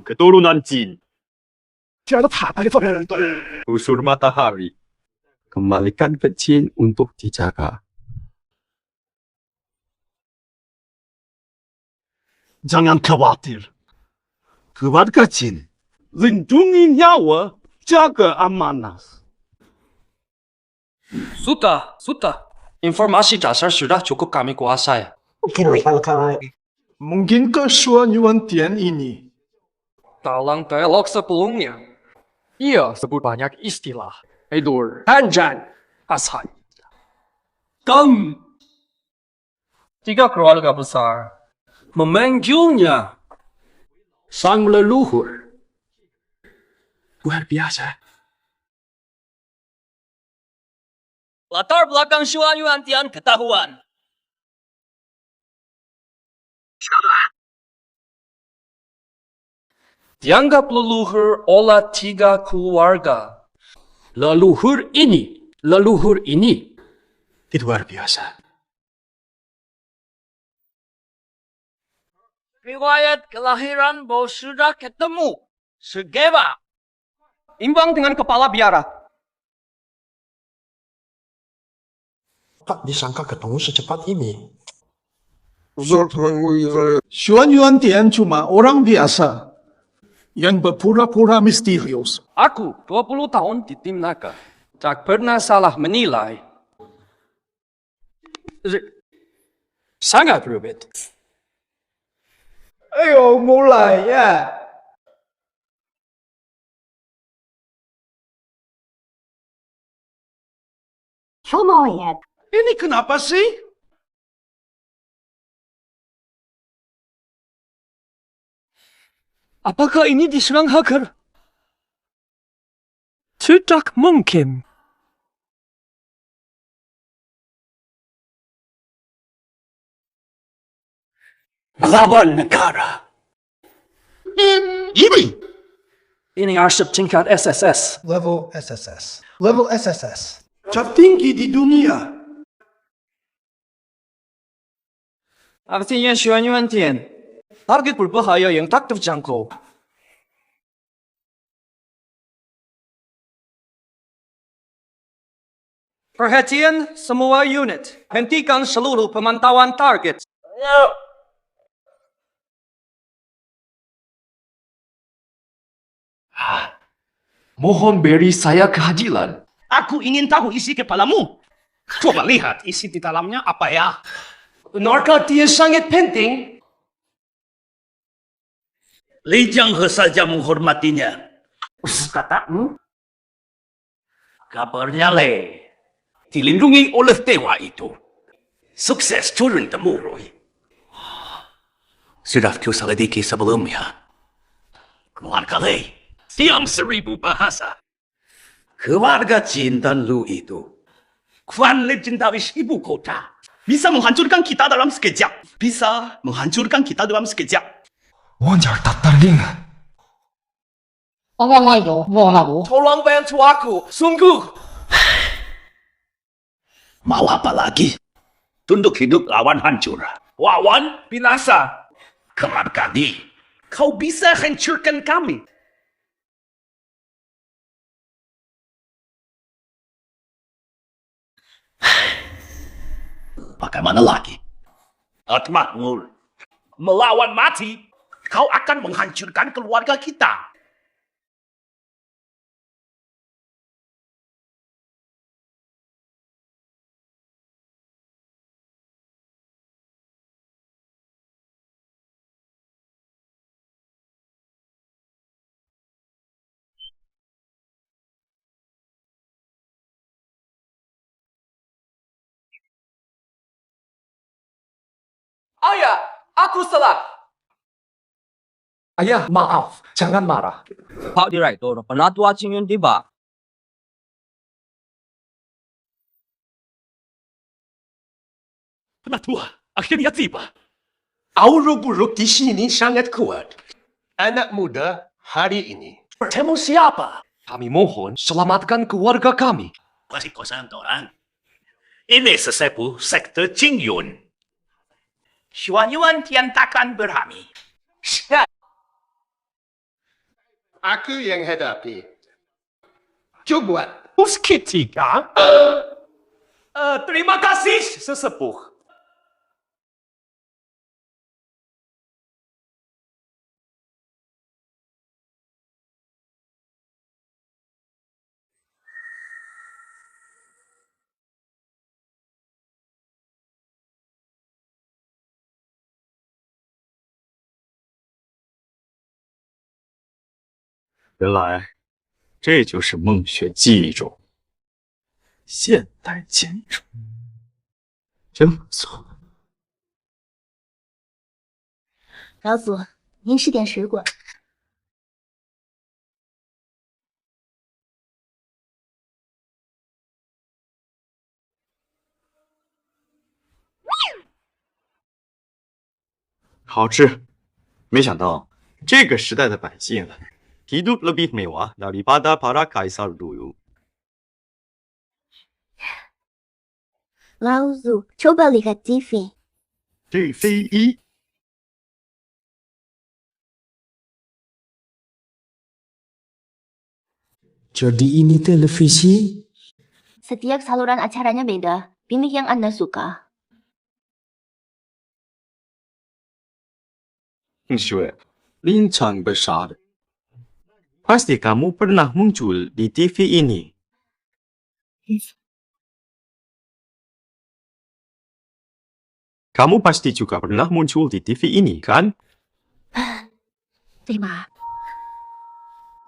keturunan Jin. Busur matahari. Kembalikan ke Jin untuk dijaga. Jangan khawatir. Keluarga Jin, lindungi nyawa, jaga amanah. Sudah. Informasi dasar sudah cukup kami kuasai. Mungkinkah Xuan Yuantian ini? Dalam dialog sebelumnya, ia sebut banyak istilah. Edur, Hanjan, Asai. Dan tiga keluarga besar memanggilnya sang leluhur. Luar biasa. Latar belakang Xuan Yuantian ketahuan. Dianggap leluhur oleh tiga keluarga. Leluhur ini. Itu luar biasa. Riwayat kelahiran bos sudah ketemu. Segera. Imbang dengan kepala biara. Tak disangka ketemu secepat ini. Xuan Yuantian cuma orang biasa yang berpura-pura misterius. Aku 20 tahun di tim naga. Tak pernah salah menilai. Sangat rumit. Ayo mulai ya. Semuanya. Ini kenapa sih? Apakah ini diserang hacker? Tidak mungkin. Lawan negara. Ini arsip tingkat SSS. Level SSS. Level SSS. Tertinggi di dunia. Artinya Xuan Yuan Tian. Target berbahaya yang tak terjangkau. Perhatian semua unit. Hentikan seluruh pemantauan target. Mohon beri saya keadilan. Aku ingin tahu isi kepalamu. Coba lihat isi di dalamnya apa ya. Benarkah dia sangat penting? Li Jianghe saja menghormatinya. Kata, Kabarnya dilindungi oleh dewa itu. Sukses turun-temurun. Sudah kuselidiki sebelumnya. Keluarga diam 1000 bahasa. Keluarga Jin dan Lu itu Kwan legendaris ibu kota. Bisa menghancurkan kita dalam sekejap. Bisa menghancurkan kita dalam sekejap. Wajar tak terdengar. Tolong bantu aku, sungguh. Mau apa lagi? Tunduk hidup lawan hancur. Lawan binasa. Keluarga di. Kau bisa hancurkan kami. Bagaimana lagi? Atmakmur. Melawan mati, kau akan menghancurkan keluarga kita. Ayah, aku salah. Ayah, maaf. Jangan marah. Pak Direktur, penatua Cingyun tiba. Penatua, akhirnya tiba. Aura buruk di sini sangat kuat. Anak muda hari ini. Bertemu siapa? Kami mohon selamatkan keluarga kami. Masih kosan orang. Ini sesepuh sekte Qingyun. Xuan Yuan Tian takkan berani. Aku yang hadapi. Coba. Musketiga? Terima kasih, sesepuh.原来，这就是孟雪记忆中现代建筑，真不错。老祖，您吃点水果。好吃。没想到这个时代的百姓hidup lebih mewah daripada para kaisar dulu. 老祖，coba lihat TV. TVI. Jadi ini televisi? Setiap saluran acaranya beda. Pilih yang Anda suka. Syue, lincang besar. Pasti kamu pernah muncul di TV ini. Kamu pasti juga pernah muncul di TV ini, kan? Terima.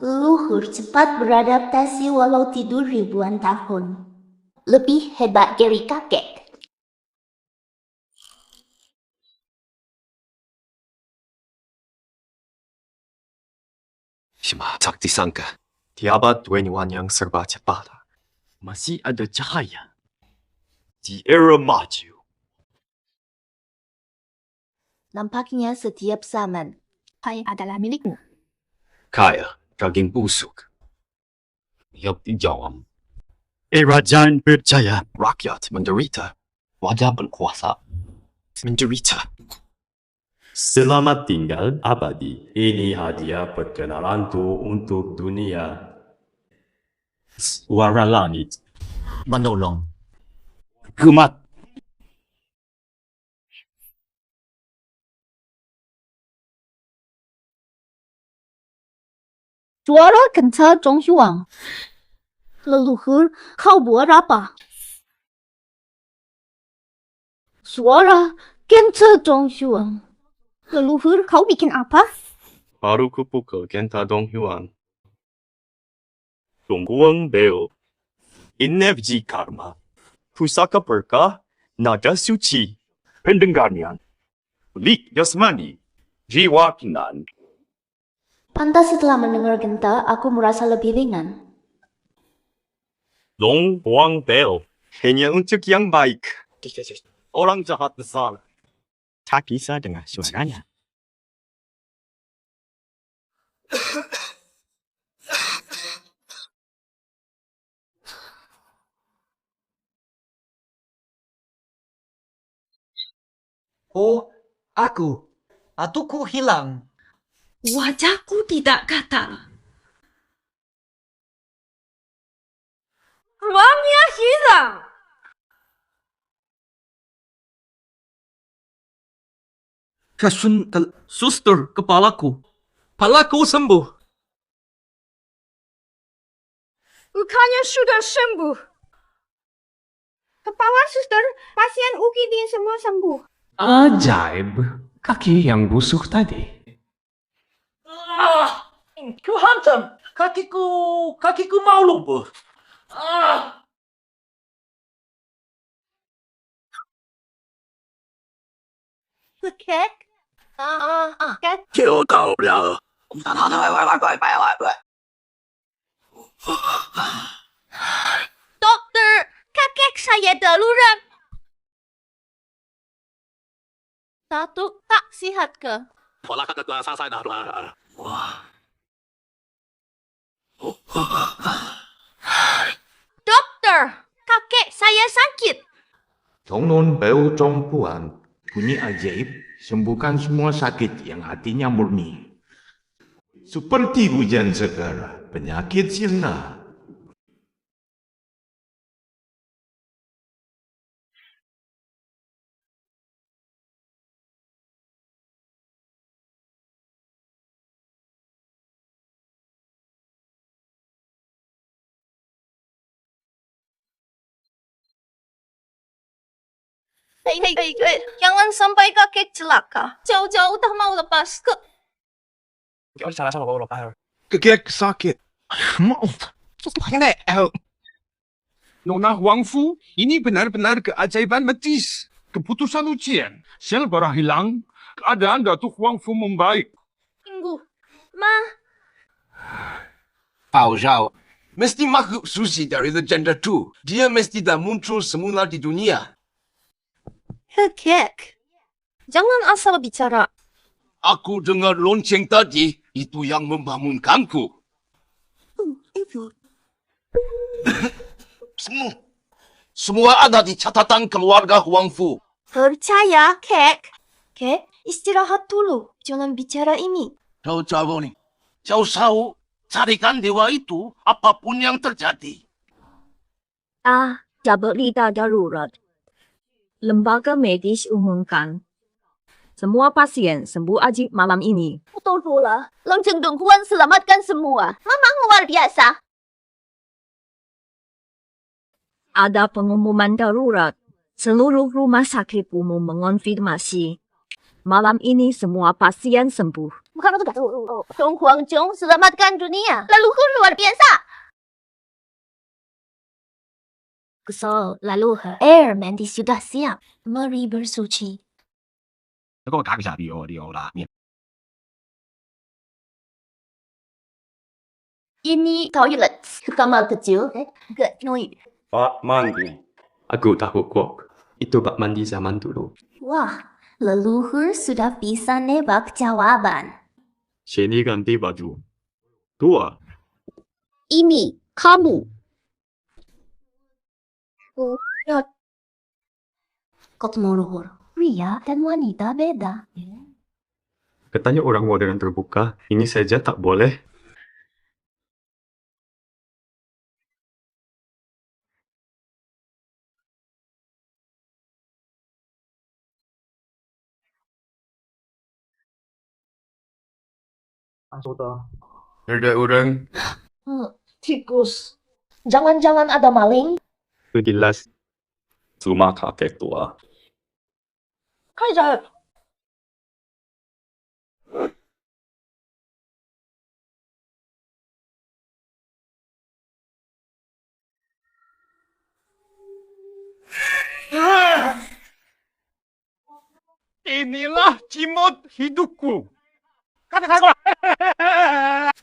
Leluhur cepat beradaptasi walau tidur ribuan tahun. Lebih hebat dari kakek. Cuma tak disangka, di abad 21 yang serba cepat, masih ada cahaya. Di era maju, Nampaknya setiap zaman adalah milikmu. kaya daging busuk. Hidup di dalam. Kerajaan berjaya, rakyat menderita. Wajah berkuasa menderita. Selamat tinggal abadi. Ini hadiah perkenalan untuk dunia. Suara langit menolong. Gemat. Suara kencang Zhongxuang. Leluhur kau buat apa? Suara kencang Zhongxuang. Leluhur kau bikin apa? Baru kupukul Genta Donghyuan. Dongguang Beo. Energi karma. Pusaka berkah, nada suci. Pendengarnya. Lik jasmani. Jiwa kinan. Pantas setelah mendengar Genta, aku merasa lebih ringan. Dongguang Beo. Hanya untuk yang baik. Orang jahat besar. Tak bisa dengar suaranya. Oh, aku. Atuku hilang. Wajahku tidak gatal. Ruangnya hilang. Suster, kepalaku. Kepalaku sembuh. Lukanya sudah sembuh. Kepala suster, pasien UGD semua sembuh. Ajaib. Kaki yang busuk tadi. Ku hantam. Kakiku mau lumpuh. Kek? Kek? Kêu cầu rồi. Dokter, kakek saya darurat. Datuk tak sihat ke? Dokter, kakek saya sakit. Tongnon Beo Zhongpuan, bunyi ajaib, sembuhkan semua sakit yang hatinya murni. Seperti hujan segar, penyakit sirna. Hei, jangan sampai kakek celaka. Jauh-jauh tak mau lepas ke... Kakek sakit. Nona Huangfu, ini benar-benar keajaiban medis. Keputusan ujian. Sel barang hilang, keadaan Datuk Huangfu membaik. Tunggu, Ma. Pao Zhao, mesti makhluk suci dari legenda tu. Dia mesti dah muncul semula di dunia. Kakek, jangan asal bicara. Aku dengar lonceng tadi, itu yang membangunkanku. Itu. Semua ada di catatan keluarga Huangfu. Percaya, Kek. Kek, istirahat dulu. Jangan bicara ini. Jauh-jauh ni. Jauh-jauh, carikan dewa itu apapun yang terjadi. Berita darurat. Lembaga medis umumkan. Semua pasien sembuh ajib malam ini. Betul pula. Lonceng Donghuan selamatkan semua. Memang luar biasa. Ada pengumuman darurat. Seluruh rumah sakit umum mengonfirmasi. Malam ini semua pasien sembuh. Bukan itu kata. Dong Huangjong selamatkan dunia. Leluhur luar biasa. Kesal, leluhur. Air Mandy sudah siap. Mari bersuci. Kau kagak bisa dia lah. Ini toilet. Kamar kecil. Gak noy. Pak mandi. Aku tahu kok. Itu bak mandi zaman dulu. Wah, leluhur sudah bisa nebak jawaban. Sini ganti baju. Dua. Ini kamu. Kok leluhur? Pria dan wanita beda. Katanya orang modern terbuka, ini saja tak boleh. Ada orang. Tikus. Jangan-jangan ada maling? Itu jelas. Cuma kakek tua. Kayak Inilah cimot hidupku. Kata-kata.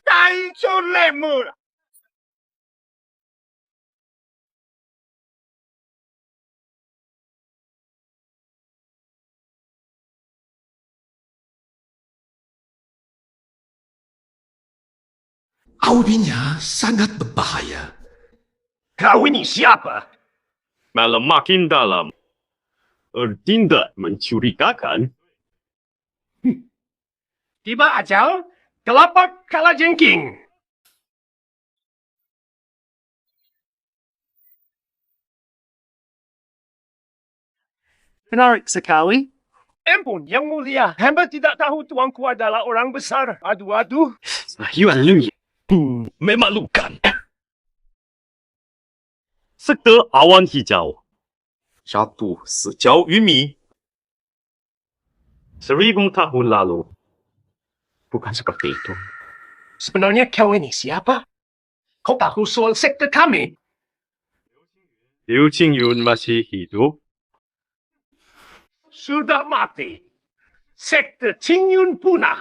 Hancur lemur. Aurinya sangat berbahaya. Kau ini siapa? Malam makin dalam. Bertindak mencurigakan. Tiba ajal, kelapa kala jengking. Menarik sekali. Ampun, Yang Mulia. Hamba tidak tahu tuanku adalah orang besar. Aduh. Yuan Lung memalukan. Sekte awan hijau. 1 sejauh 1 mil. 1000 tahun lalu. Bukan seperti itu. Sebenarnya kau ini siapa? Kau tahu soal sekte kami? Liu Qingyun masih hidup. Sudah mati. Sekte Qingyun punah.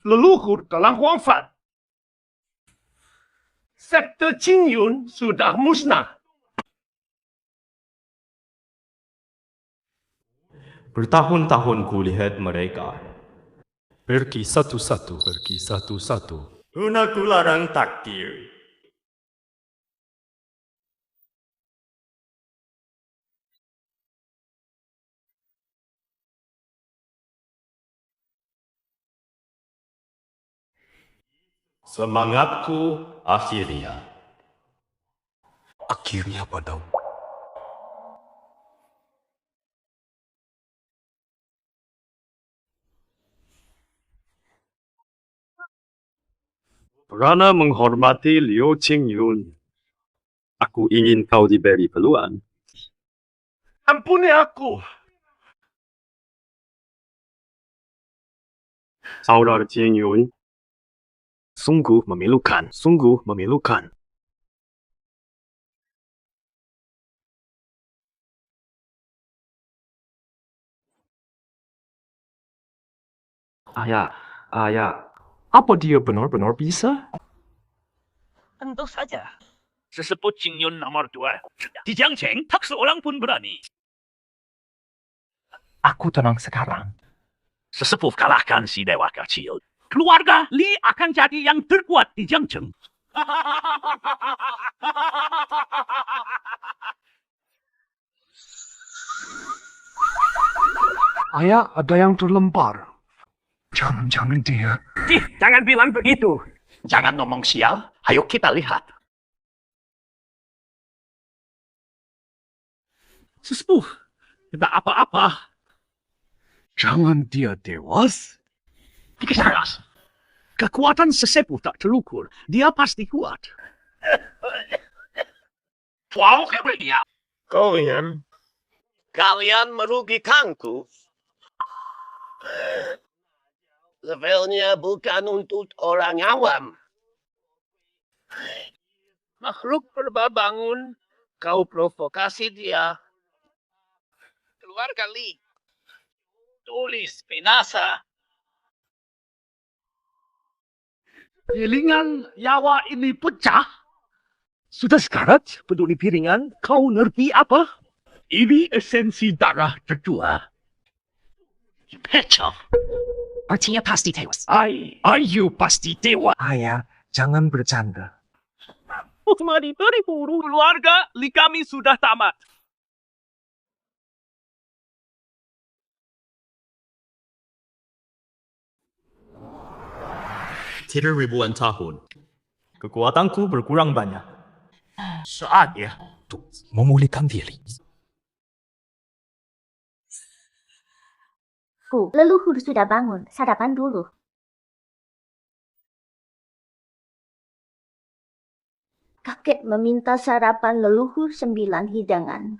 Leluhur telah wafat. Sekte Qingyun sudah musnah. Bertahun-tahun kulihat mereka. Pergi satu-satu. Aku larang takdir. Semangatku akhirnya. Akhirnya padam. Karena menghormati Liu Qingyun, aku ingin kau diberi peluang. Ampuni aku. Saudara Qingyun, sungguh memilukan. Ayah, apa dia benar-benar bisa? Tentu saja. Sesepuh Qingyun nomor 2. Di Jiangcheng, tak seorang pun berani. Aku tenang sekarang. Sesepuh kalahkan si dewa kecil. Keluarga Li akan jadi yang terkuat di Jiangcheng. Ayah, ada yang terlempar. Jangan dia. Jangan bilang begitu. Jangan ngomong sial. Ayo kita lihat. Sesepuh, tidak apa-apa. Jangan dia tewas. Dikesaras. Kekuatan sesepuh tak terukur. Dia pasti kuat. Wow, dia. Kalian merugikanku. Levelnya bukan untuk orang awam. Makhluk purba bangun. Kau provokasi dia. Keluarga Li. Tulis binasa. Piringan nyawa ini pecah. Sudah sekarat, peduli piringan, kau ngerti apa? Ini esensi darah tertua. Pecah. Artinya pasti tewas. Ayu pasti dewa. Ayah, jangan bercanda. Mari berburu keluarga, kami sudah tamat. Tidak ribuan tahun. Kekuatanku berkurang banyak. Saatnya untuk memulihkan diri. Leluhur sudah bangun, sarapan dulu. Kakek meminta sarapan leluhur 9 hidangan.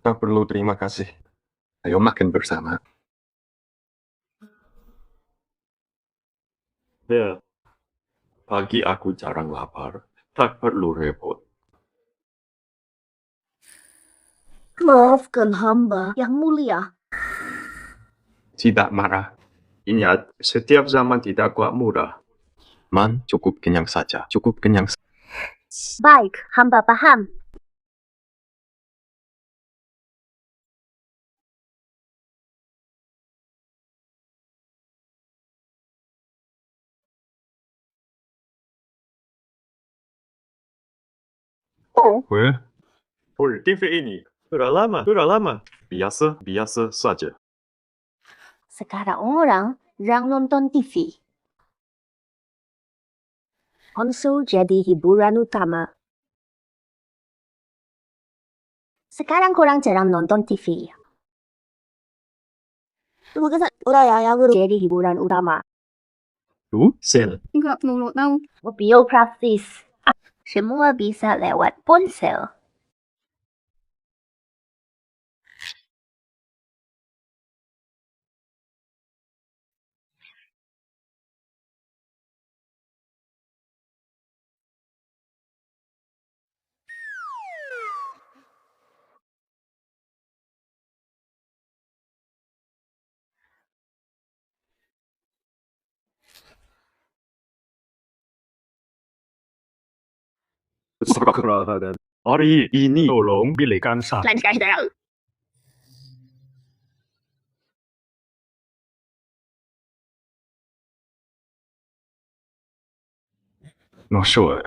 Tak perlu terima kasih. Ayo makan bersama. Ya, pagi aku jarang lapar. Tak perlu repot. Maafkan hamba yang mulia. Tidak marah. Ingat, setiap zaman tidak kuat murah. Man, cukup kenyang saja. Cukup kenyang saja. Baik, hamba paham. TV ini. Sudah lama. Biasa saja. Sekarang orang jarang nonton TV. Konsol jadi hiburan utama. Sekarang kurang jarang nonton TV. Jadi hiburan utama. Sel. Enggak mau tahu. Mobil praktis. Semua bisa lewat ponsel. Hari ini Tolong pilihkan satu. Lain sekali saudara. Not sure.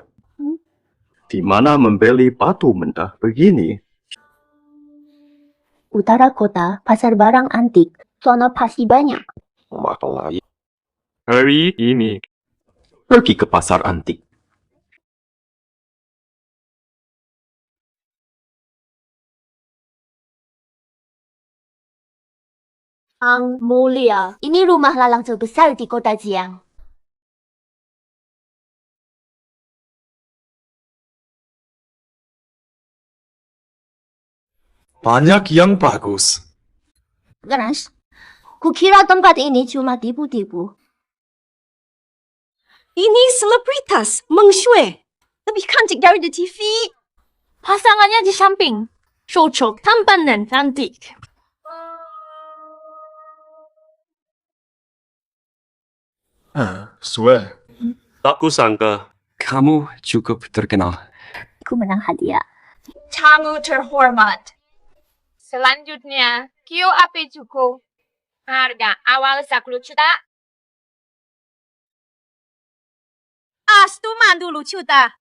Di mana membeli batu mentah begini? Utara kota, pasar barang antik. Sono pasti banyak. Maklum. Hari ini pergi ke pasar antik. Ang mulia. Ini rumah lalang terbesar di kota Jiang. Banyak yang bagus. Ganas, kukira tempat ini cuma tipu-tipu. Ini selebritas, Meng Shui. Lebih cantik dari di TV. Pasangannya di samping. Cocok, tampan dan cantik. Sue. Tak kusangka Kamu cukup terkenal. Aku menang hadiah. Tamu terhormat. Selanjutnya, Kyo Ape Juko. Harga awal 10 juta. Astuman dulu juta.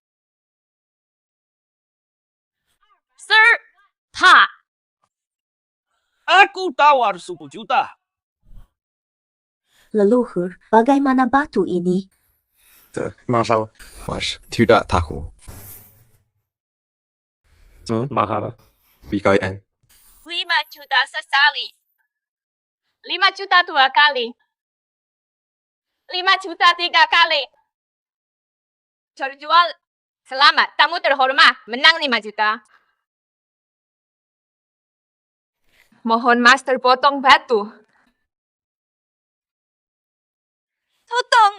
Sir, Pak. Aku tawar 10 juta. Leluhur, bagaimana batu ini? Mahal. Mas, tidak tahu. Mahal. BKN. 5 juta sekali. 5 juta 2 kali. 5 juta 3 kali. Terjual. Selamat, tamu terhormat. Menang 5 juta. Mohon master potong batu. Potong.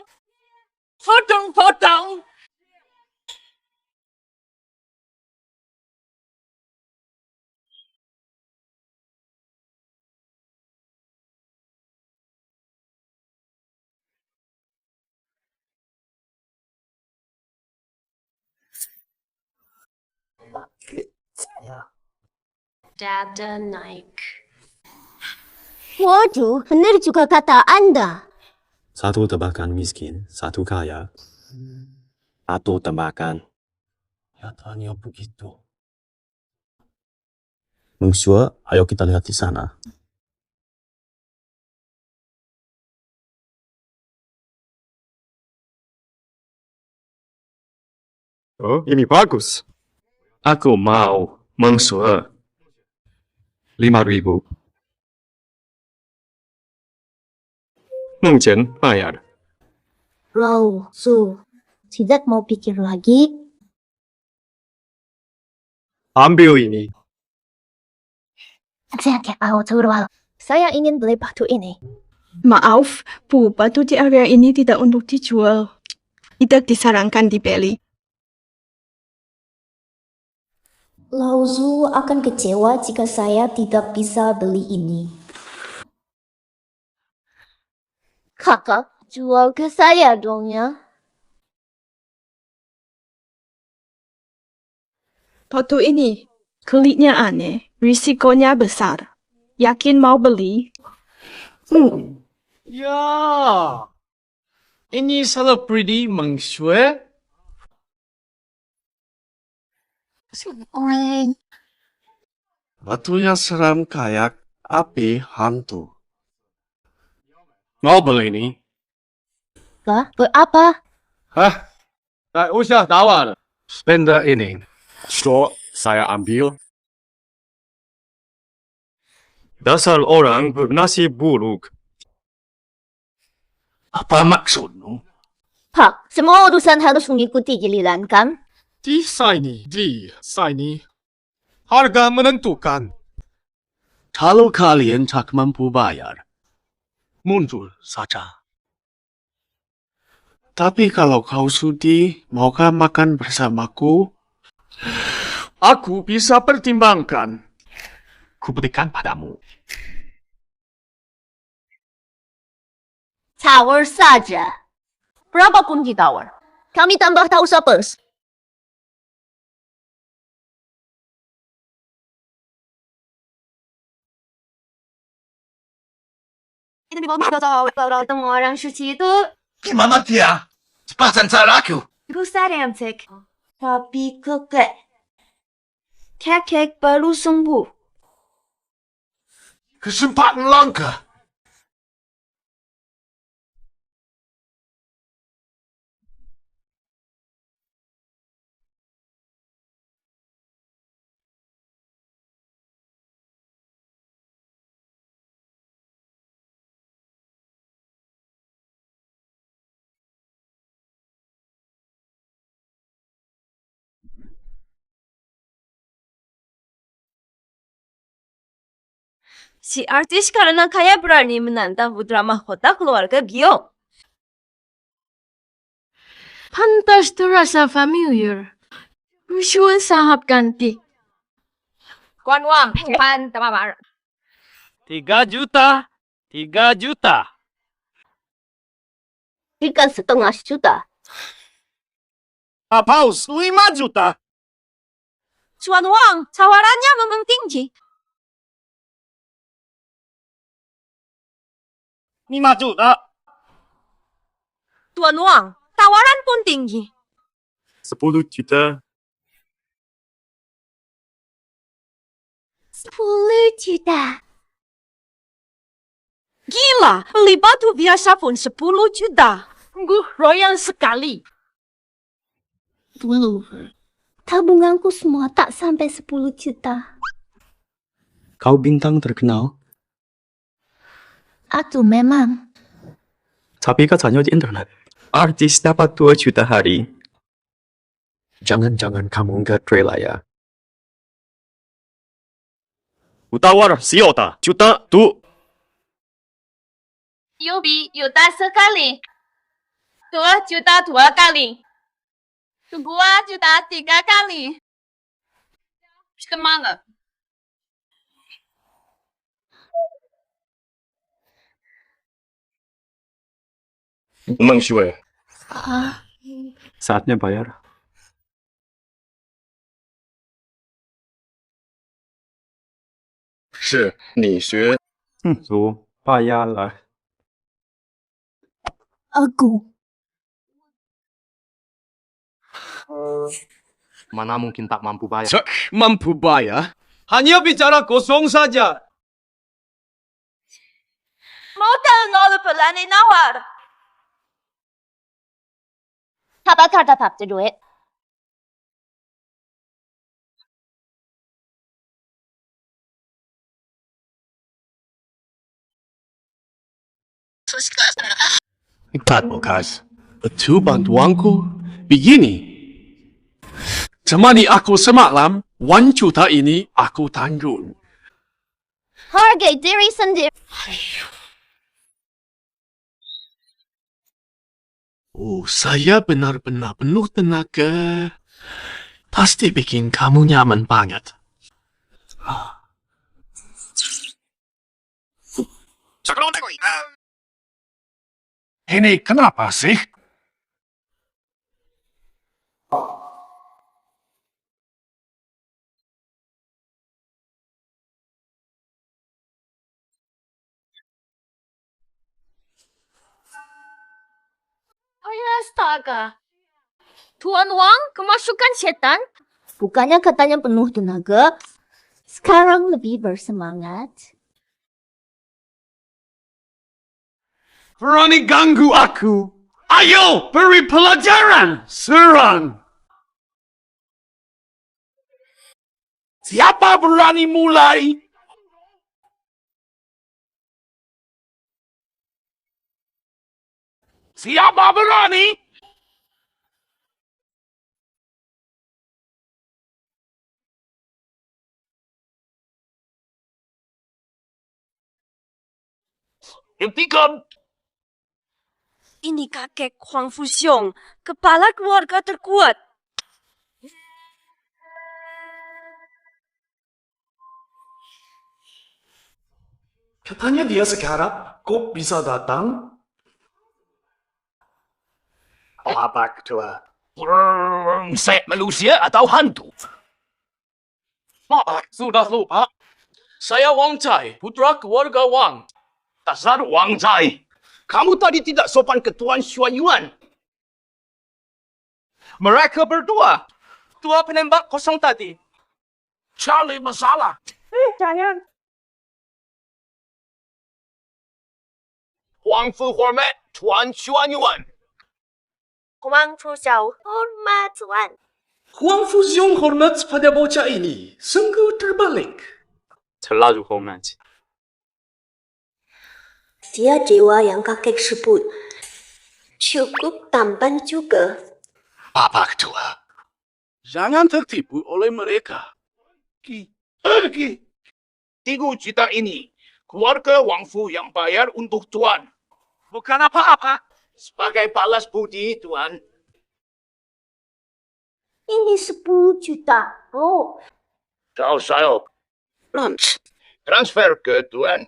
Dada naik. Waduh, benar juga kata Anda. Satu tebakan miskin, satu kaya. Atau tebakan. Nyatanya begitu. Monsieur, ayo kita lihat di sana. Oh, ini bagus. Aku mau Monsieur. 5.000. Mengchen bayar. Lau, Su. Tidak mau pikir lagi. Ambil ini. Saya ingin beli batu ini. Maaf, Bu, batu di area ini tidak untuk dijual. Tidak disarankan dibeli. Lau Su akan kecewa jika saya tidak bisa beli ini. Kakak, jual ke saya dong ya. Batu ini, kulitnya aneh, risikonya besar. Yakin mau beli? Ya, ini selebriti Monsieur. Batunya seram kayak api hantu. Mau beli ini? Berapa? Hah? Tak usah tawar. Spender ini. So, saya ambil. Dasar orang bernasib buruk. Apa maksudmu? Pak, semua urusan harus mengikuti giliran kan? Di sini. Harga menentukan. Kalau kalian tak mampu bayar, mundur saja. Tapi kalau kau sudi, maukah makan bersamaku? Aku bisa pertimbangkan. Kuberikan padamu. Tawar saja. Berapa kunci tawar? Kami tambah tahu suppers. Ketemu orang suci itu Gimana dia? Cepat aku. rusak antik. Tapi kakek baru sembuh. Kesempatan langka. Si artis karena kaya berani menantang putra mahkota keluarga Gio. Pantas terasa familiar. Monsieur sahab ganti. Quan Wang, pan tamamar. 3 juta. 3 juta. 3,5 juta. Paus, 5 juta. Quan Wang, tawarannya memang tinggi. 5 juta. Tuan Wang, tawaran pun tinggi. 10 juta. 10 juta. Gila, beli batu biasa pun 10 juta. Royal sekali. Tabunganku semua tak sampai 10 juta. Kau bintang terkenal. Aku memang. Tapi katanya di internet. Artis dapat 2 juta hari. Jangan-jangan kamu enggak rela ya. Utawar, siota, juta, tu. Yubi, juta sekali. 2 juta 2 kali. 2 juta 3 kali. Semangat. Monsieur. Saatnya bayar. 是你学。So, payahlah. Aku. Mana mungkin tak mampu bayar? Mampu bayar? Hanya bicara kosong saja. Mau tahu nol pelani nawar? Dapat terdapat duit. Lihat, Bokas. Itu bantuanku. Begini. Temani aku semalam, 1 juta ini aku tanggung. Hargai diri sendiri. Oh, saya benar-benar penuh tenaga. Pasti bikin kamu nyaman banget. Ini kenapa sih? Astaga. Tuan Wang, kemasukan setan? Bukannya katanya penuh tenaga, sekarang lebih bersemangat. Berani ganggu aku. Ayo, beri pelajaran. Serang. Siapa berani mulai? Siapa berani? Hentikan! Ini kakek Huang Fuxiong, kepala keluarga terkuat. Katanya dia sekarang kok bisa datang? Apa ketua? Saya manusia atau hantu? Maaf, sudah lupa. Saya Wang Cai, putra keluarga Wang. Dasar Wang Cai. Kamu tadi tidak sopan ke Tuan Xuan Yuan. Mereka berdua. Dua penembak kosong tadi. Cari masalah. Jangan. Huang Fu hormat Tuan Xuan Yuan. Huang Fuxiong, hormat Tuan. Huang Fuxiong hormat pada bocah ini. Sungguh terbalik. Terlalu hormat. Dia dewa yang kakek sebut. Cukup tampan juga. Apa ketua? Jangan tertipu oleh mereka. Pergi. 3 juta ini keluarga Wang Fu yang bayar untuk Tuan. Bukan apa-apa. Sebagai balas budi, Tuan. Ini 10 juta. Oh. Kau saya Lunch. transfer ke Tuan.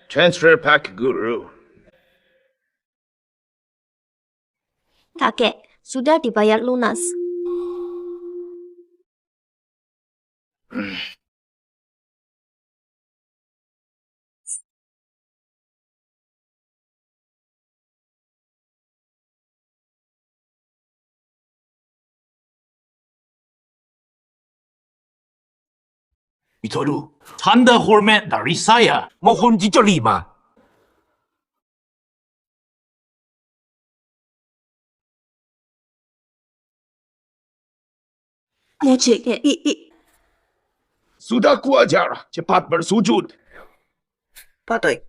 Transfer Pak Guru. Kakek, sudah dibayar lunas. Itu tanda hormat dari saya. Mohon diterima. Sudah kuajar. Cepat bersujud. Padai.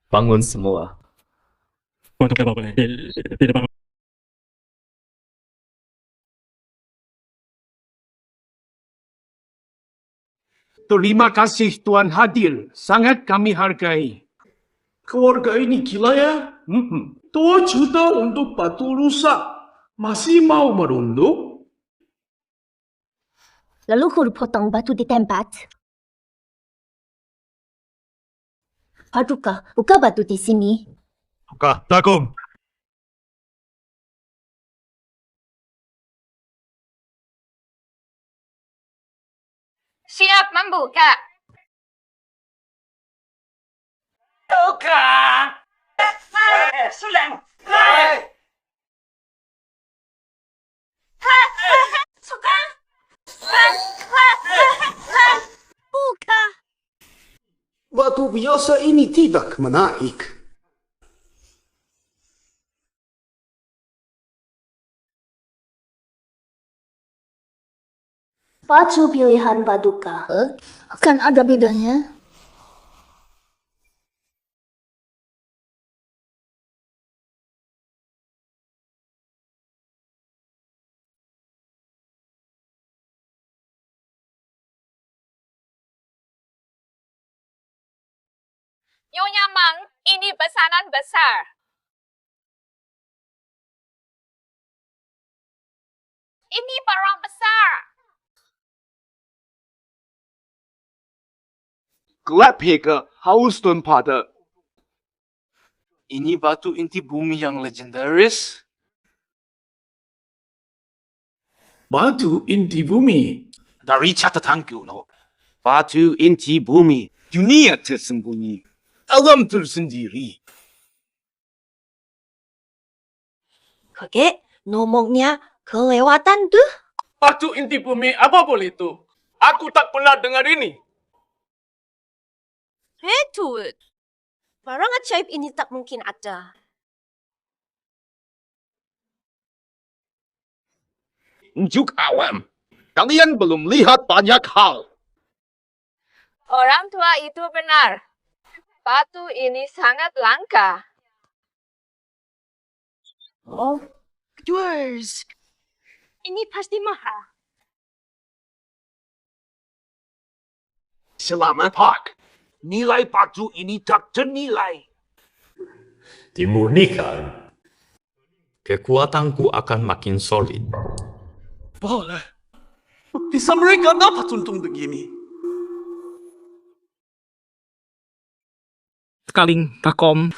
Bangun semua. Terima kasih Tuan hadir. Sangat kami hargai. Keluarga ini gila ya? 2 juta untuk batu rusak. Masih mau merunduk? Leluhur potong batu di tempat. Paduka, buka batu di sini. Buka, takung. Siap membuka. Buka. Sulang. Suka. Buka. Batu biasa ini tidak menaik. Baju pilihan Paduka. Akan ada bedanya. Nyonya Mang, ini pesanan besar. Ini barang besar. Gelap ke Houston pada. Ini batu inti bumi yang legendaris. Batu inti bumi. Dari catatan kuno. Batu inti bumi. Dunia tersembunyi. Alam tersendiri. Kakek, ngomongnya kelewatan tuh. Batu inti bumi apa boleh itu? Aku tak pernah dengar ini. Betul. Barang ajaib ini tak mungkin ada. Unjuk awam. Kalian belum lihat banyak hal. Orang tua itu benar. Batu ini sangat langka. Oh, yours. Ini pasti mahal. Selamat Pak. Nilai batu ini tak ternilai. Dimurnikan, kekuatanku akan makin solid. Boleh. Bisa mereka dapat untung begini. Kaling takom.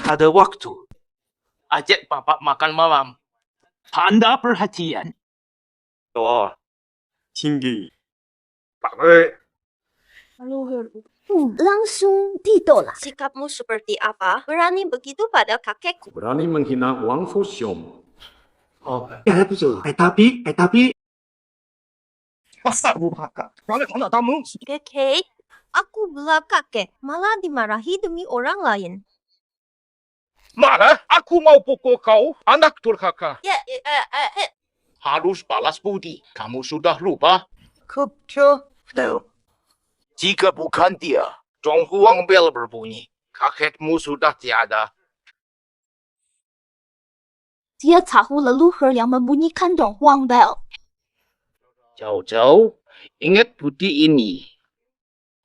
Ada waktu. Ajak bapak makan malam. Tanda perhatian. Doa. Tinggi. Langsung ditolak. Sikapmu seperti apa? Berani begitu pada kakekku. Berani menghina Wang Fuxiong. Oh, tapi. Pasar burhaka. Kalau kau nak tamu. Kakek, aku belum kakek. Malah dimarahi demi orang lain. Marah? Aku mau pukul kau, anak durhaka. Ya, Harus balas budi. Kamu sudah lupa? Betul. Jika bukan dia, Zhonghuang bel berbunyi. Kakekmu sudah tiada. Dia tahu leluhur yang membunyikan Zhonghuang bel. Jauh-jauh, ingat budi ini.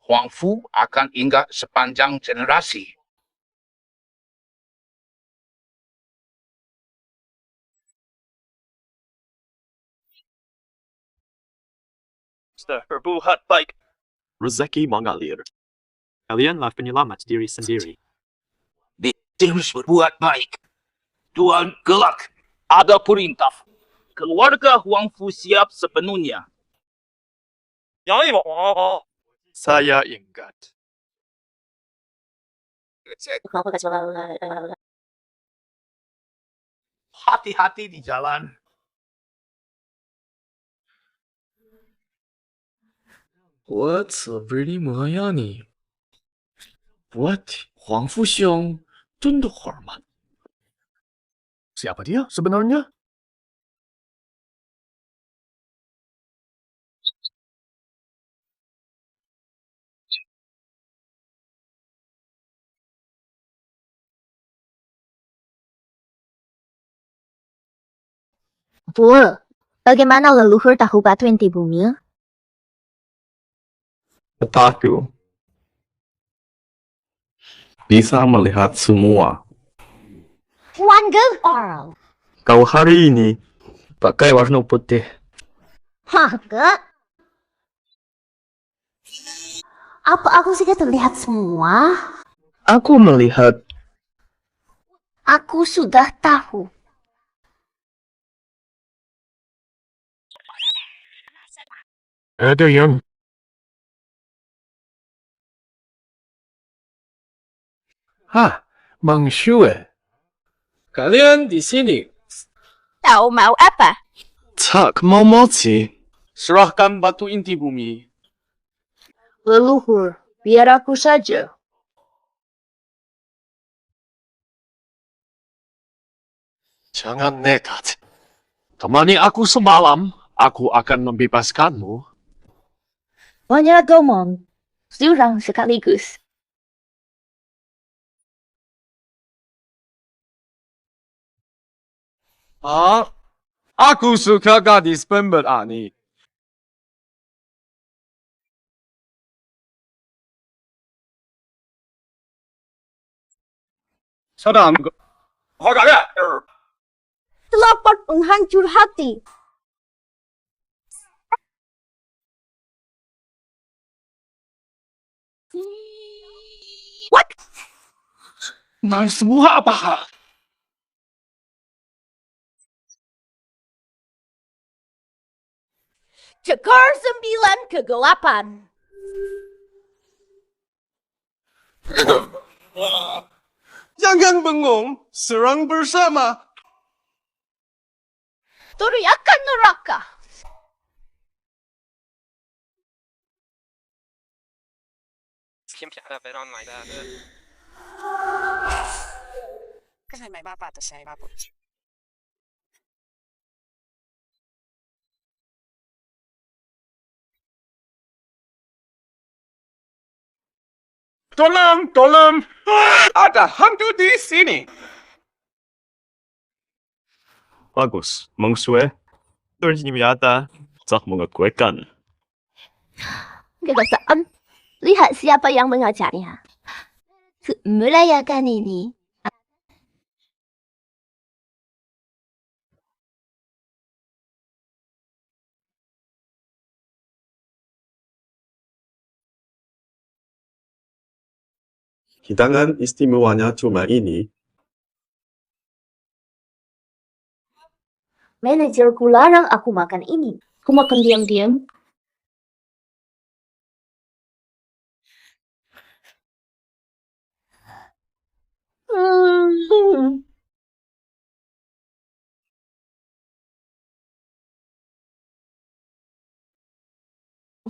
Huang Fu akan ingat sepanjang generasi. Berbuat baik. Rezeki mengalir. Kalianlah penyelamat diri sendiri. Terus berbuat baik. Tuan Gelak, ada perintah. Keluarga Huang Fu siap sepenuhnya. Saya ingat. Hati-hati di jalan. What seperti melayani. Buat Huang Fuxiong tunduk hormat. Siapa dia sebenarnya? Bu, bagaimana leluhur tahu batu inti bumi? Petaku bisa melihat semua. Wonderful. Kau hari ini pakai warna putih. Hah, Kak? Apa aku sudah terlihat semua? Aku melihat. Aku sudah tahu. Ada yang Mang Shue. Kalian di sini. Tahu mau apa? Tak mau mati. Serahkan batu inti bumi. Leluhur, biar aku saja. Jangan nekat. Temani aku semalam, aku akan membebaskanmu. Banyak ngomong. Jurang sekaligus. Aku suka gadis pemberani. Sedang. Telapak penghancur hati. What? Nah, semua apa? Cekar 9 kegelapan. Jangan bengong, serang bersama. Teriakan neraka. Kasi may bapak saya bapak. Tolong, tolong. Ada hantu di sini. Bagus, Mang Shue. Ternyata ada. Tak mengakuikan. Kebiasaan. Lihat siapa yang mengajarnya. Merayakan ini. Hidangan istimewanya cuma ini. Manajerku larang aku makan ini. Aku makan diam-diam.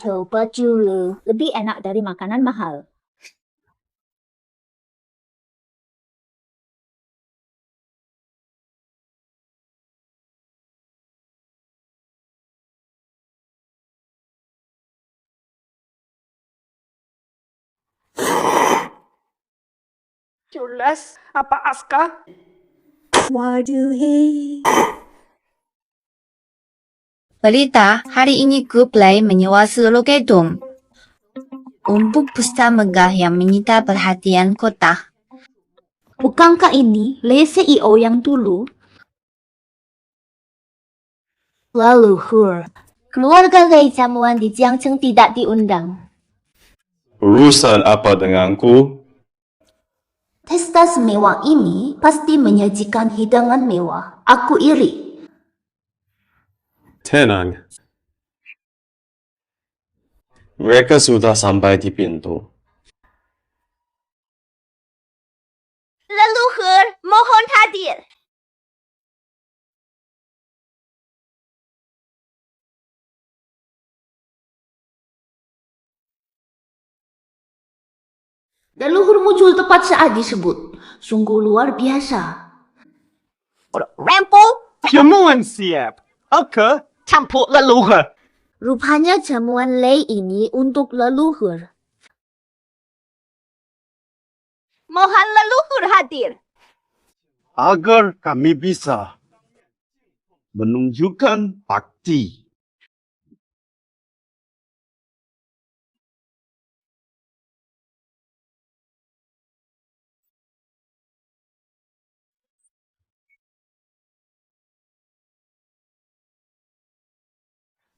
Coba dulu. Lebih enak dari makanan mahal. Jelas, apa Aska? Waduh, hei. Berita, hari ini Kublai menyewa seluruh gedung untuk pesta megah yang menyita perhatian kota. Bukankah ini Le CEO yang dulu? Leluhur. Keluarga Lei jamuan di Jiangcheng tidak diundang. Urusan apa denganku? Pesta semewah ini pasti menyajikan hidangan mewah. Aku iri. Tenang. Mereka sudah sampai di pintu. Leluhur, mohon hadir. Leluhur muncul tepat saat disebut. Sungguh luar biasa. Rempel? Jamuan siap. Oke, campur leluhur. Rupanya jamuan Lei ini untuk leluhur. Mohon leluhur hadir. Agar kami bisa menunjukkan bakti.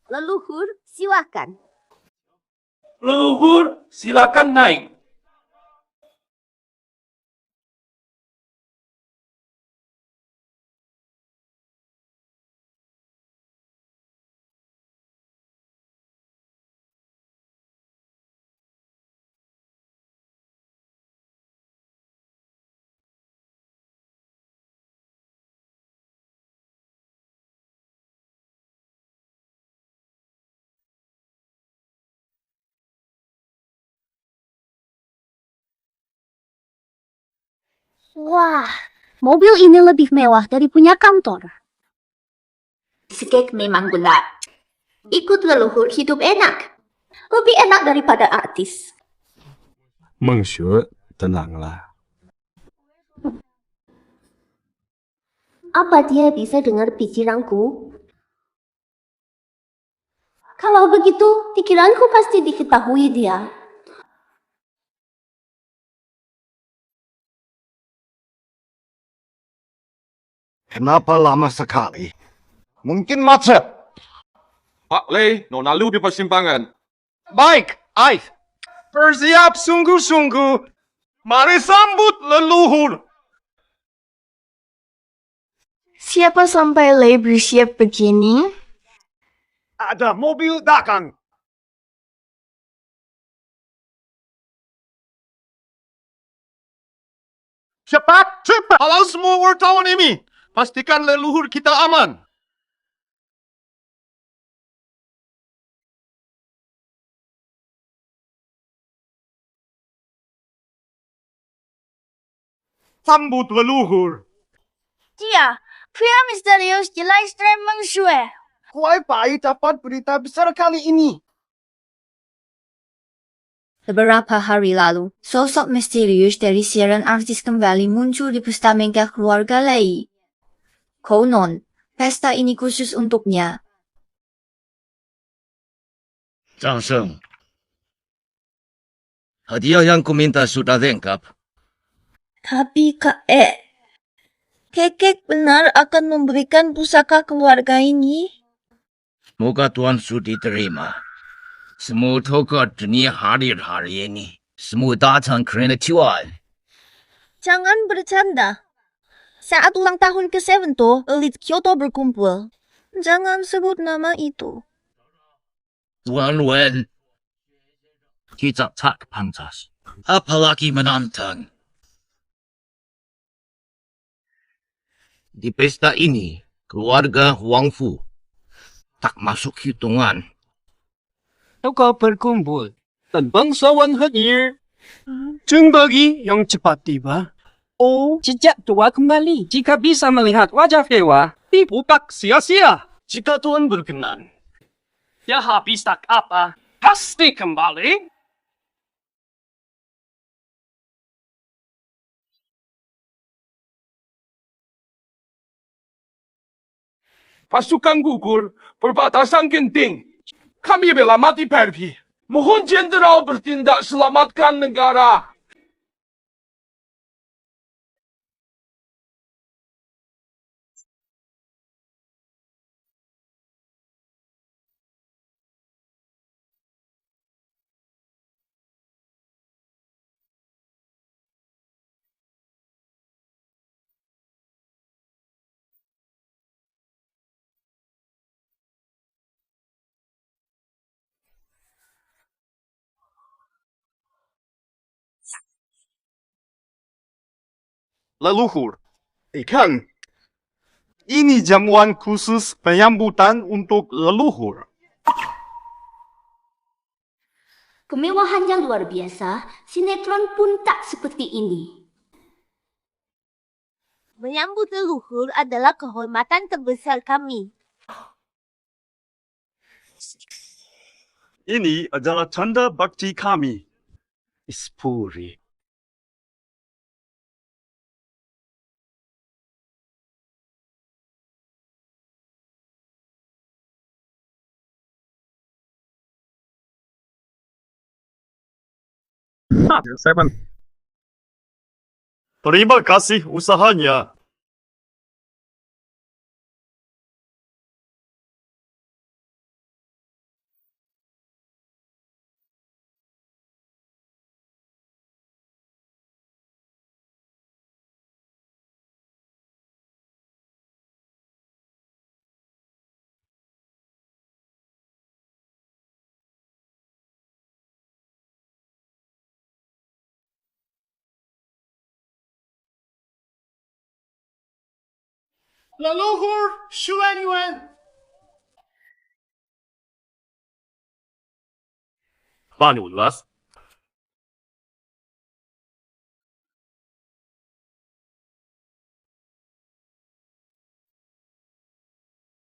Leluhur, silakan. Leluhur, silakan naik. Wah, mobil ini lebih mewah dari punya kantor. Skek memang benar. Ikut leluhur hidup enak. Lebih enak daripada artis. Monsieur, tenanglah. Apa dia bisa dengar pikiranku? Kalau begitu, pikiranku pasti diketahui dia. Kenapa lama sekali? Mungkin macet. Pak Lei, Nona Lu di persimpangan. Baik, Ais. Bersiap sungguh-sungguh. Mari sambut leluhur. Siapa sampai Lei bersiap begini? Ada mobil datang. Cepat, cepat. Halo semua wartawan ini. Pastikan leluhur kita aman. Sambut leluhur. Dia, pria misterius di livestream Meng Shui. Kuai Pai dapat berita besar kali ini. Beberapa hari lalu, sosok misterius dari siaran artis kembali muncul di pesta megah keluarga Lei. Konon, pesta ini khusus untuknya. Zhang Sheng, hadiah yang kuminta sudah lengkap. Tapi Kekek benar akan memberikan pusaka keluarga ini? Semoga Tuan Sudi terima. Semua tokoh dunia hadir hari ini. Semua datang kerana Tuan. Jangan bercanda. Saat ulang tahun ke-7 elit Kyoto berkumpul. Jangan sebut nama itu. Tuan Wen, kita tak pantas. Apalagi menantang. Di pesta ini, keluarga Huang Fu tak masuk hitungan. Tokoh berkumpul dan bangsawan hadir. Jembagi yang cepat tiba. Oh, jejak tua kembali. Jika bisa melihat wajah Dewa, dibuka sia-sia. Jika Tuhan berkenan. Ya habis tak apa, pasti kembali. Pasukan gugur, perbatasan genting. Kami bela mati pergi. Mohon jenderal bertindak selamatkan negara. Leluhur, ikan. Ini jamuan khusus penyambutan untuk leluhur. Kemewahan yang luar biasa, sinetron pun tak seperti ini. Menyambut leluhur adalah kehormatan terbesar kami. Ini adalah tanda bakti kami. Ispuri. Terima kasih usahanya. Leluhur Xuanyuan. Bani ulas.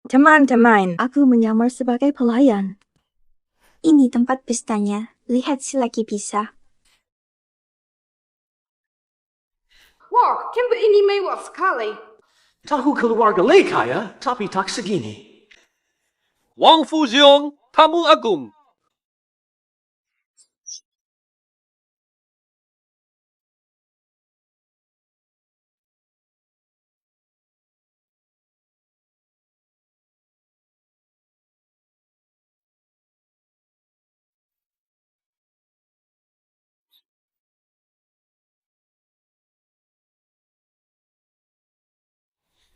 Teman-teman, aku menyamar sebagai pelayan. Ini tempat pestanya. Lihat si laki bisa. Wah, Kimber ini mewah sekali. Tahu keluarga Lei kaya, tapi tak segini. Wang Fuziong, tamu agung.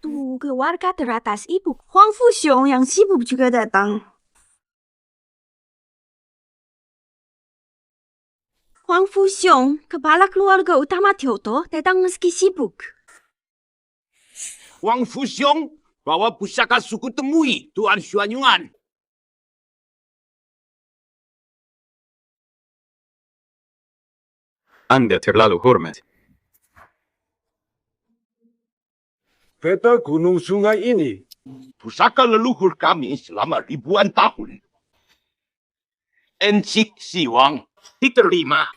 Tuh, keluarga teratas ibu Huang Fuxiong yang sibuk juga datang. Huang Fuxiong, kepala keluarga utama Tioto, datang meski sibuk. Wang Fuxiong, bawa pusaka suku temui Tuan Xuanyuan. Anda terlalu hormat. Peta gunung sungai ini, pusaka leluhur kami selama ribuan tahun. Encik Siwang diterima.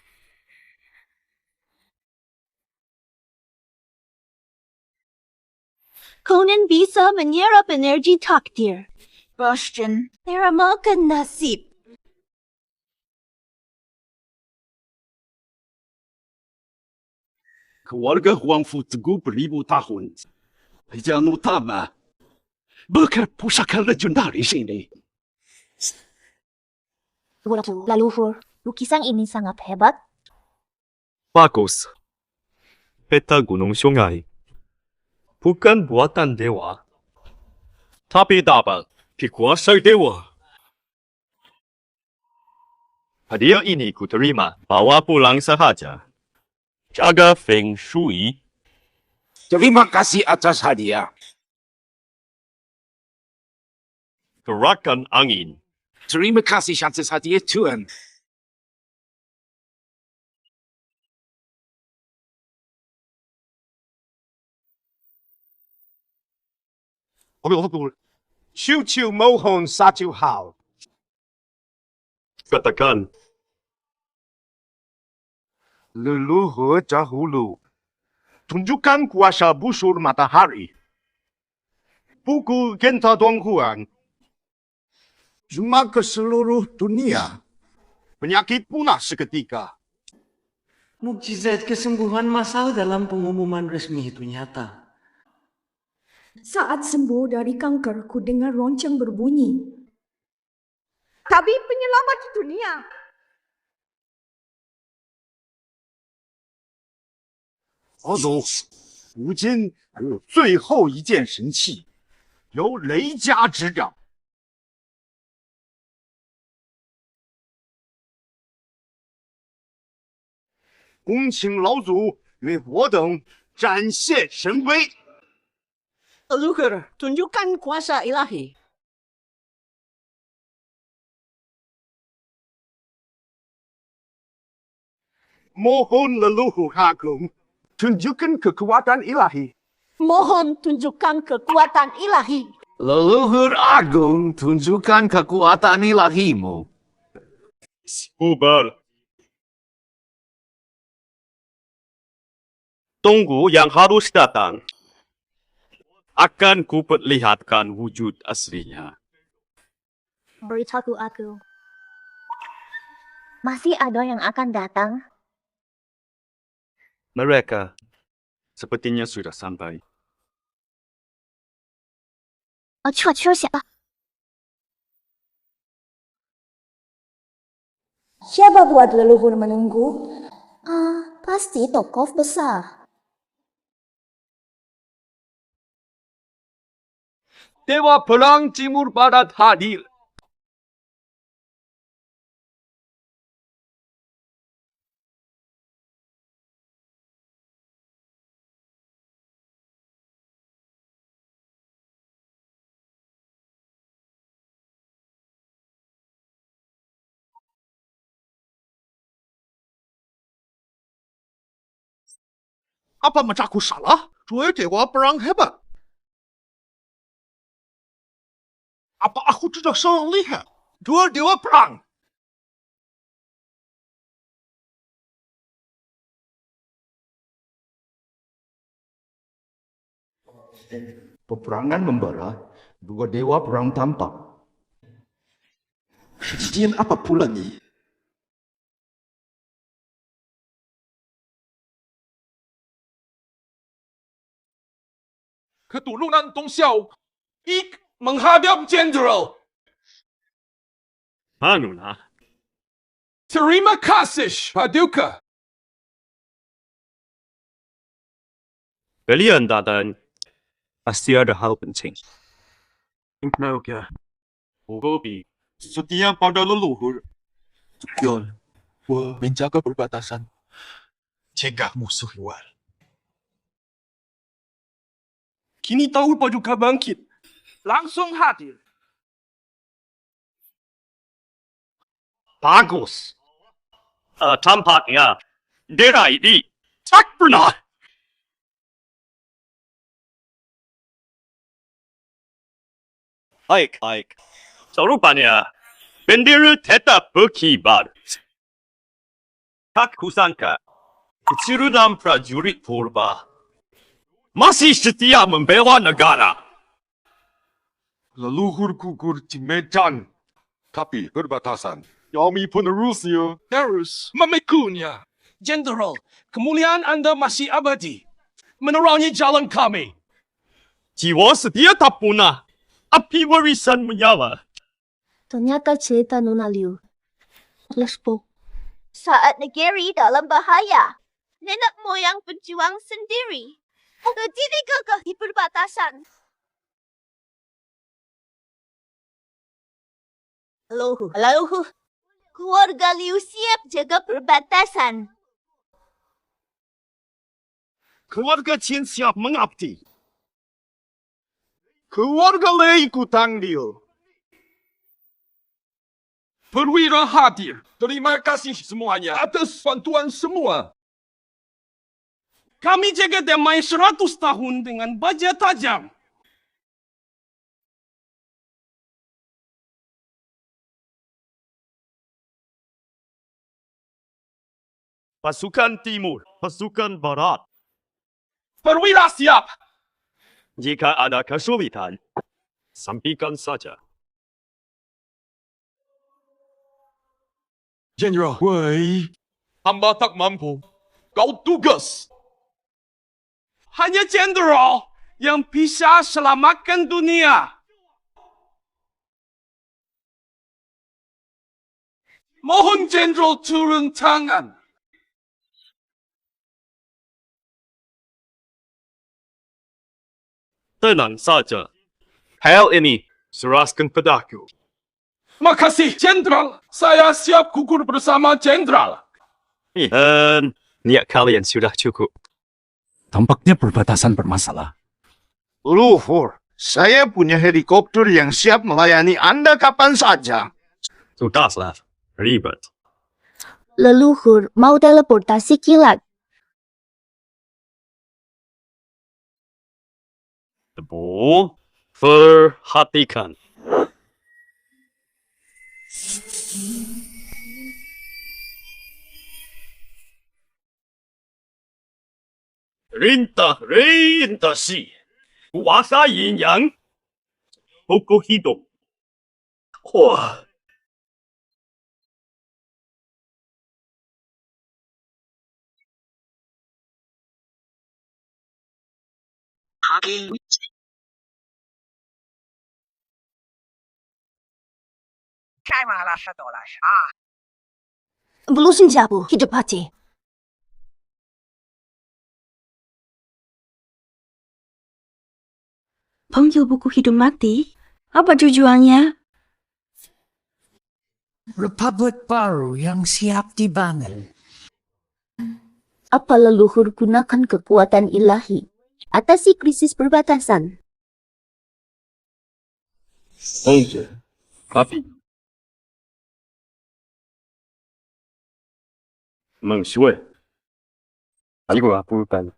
Conan bisa menyerap energi takdir. Bastian, teramalkan nasib. Keluarga Huang Fu teguh beribu tahun. Yang utama, berkat pusaka legendaris ini. Leluhur, lukisan ini sangat hebat. Bagus. Peta gunung sungai. Bukan buatan dewa. Tapi dapat dikuasai dewa. Hadiah ini kuterima. Bawa pulang sahaja. Jaga Feng Shui. Terima kasih atas hadiah. Gerakan angin. Terima kasih atas hadiah Tuan. Ciu-ciu mohon satu hal. Katakan. Leluhur dahulu. Tunjukkan kuasa busur matahari. Pukul genta Donghuan. Cuma ke seluruh dunia. Penyakit punah seketika. Mukjizat kesembuhan masal dalam pengumuman resmi itu nyata. Saat sembuh dari kanker, ku dengar lonceng berbunyi. Tapi penyelamat dunia. 老总，如今还有最后一件神器，由雷家执掌。恭请老祖为我等展现神威。Leluhur, tunjukkan kuasa ilahi. Mohon leluhur agung, tunjukkan kekuatan ilahi. Mohon tunjukkan kekuatan ilahi. Leluhur agung, tunjukkan kekuatan ilahimu. Bubar. Tunggu yang harus datang. Akan kuperlihatkan wujud aslinya. Beritahu aku. Masih ada yang akan datang? Mereka sepertinya sudah sampai. Siapa? Siapa buat leluhur menunggu? Pasti tokoh besar. Dewa Perang Timur Barat hadir. Apa mataku salah? Dua dewa perang hebat. Apa aku tidak salah lihat? Dua dewa perang. Peperangan membara, dua dewa perang tampak. Kejadian apa pula ni? Keturunan Dong Xiao menghadap Jenderal. Hanuna. Terima kasih, Paduka. Kalian datang pasti ada hal penting. Naga, Gobi, setia pada leluhur. Yon, menjaga perbatasan. Cegah musuh luar. Kini tahu Paduka bangkit. Langsung hadir. Bagus. Tampaknya daerah ini tak pernah. Baik. Serupanya bendera tetap berkibar. Tak kusangka keturunan prajurit purba masih setia membela negara. Leluhur gugur di medan. Tapi perbatasan. Kami penerusnya harus memikunya. Jenderal, kemuliaan Anda masih abadi. Menerangi jalan kami. Jiwa setia tak punah. Api warisan menyala. Ternyata cerita Nona Liu. Let's go. Saat negeri dalam bahaya, nenek moyang berjuang sendiri. Berdiri gagah di perbatasan. Leluhur. Keluarga Liu siap jaga perbatasan. Keluarga Chen siap mengabdi. Keluarga Lei kutanggil. Perwira hadir. Terima kasih semuanya atas bantuan semua. Kami jaga damai 100 tahun dengan baja tajam. Pasukan Timur, pasukan Barat. Perwira siap. Jika ada kesulitan, sampaikan saja. Jenderal, hamba tak mampu. Kau tugas. Hanya Jenderal yang bisa selamatkan dunia. Mohon Jenderal turun tangan. Tenang saja. Hal ini serahkan padaku. Makasih, Jenderal. Saya siap gugur bersama Jenderal. Niat kalian sudah cukup. Tampaknya perbatasan bermasalah. Luhur, saya punya helikopter yang siap melayani Anda kapan saja. Sudahlah, ribet. Leluhur mau teleportasi kilat. Tebu, perhatikan. Rintah-rintasi. Kuasa yin yang. Pokok hidup. Wah. Belum senjabu, hidup hati. Panggil buku hidup mati? Apa tujuannya? Republik baru yang siap dibangun. Apa leluhur gunakan kekuatan ilahi atasi krisis perbatasan? Tapi Mengsyue. Aku bukan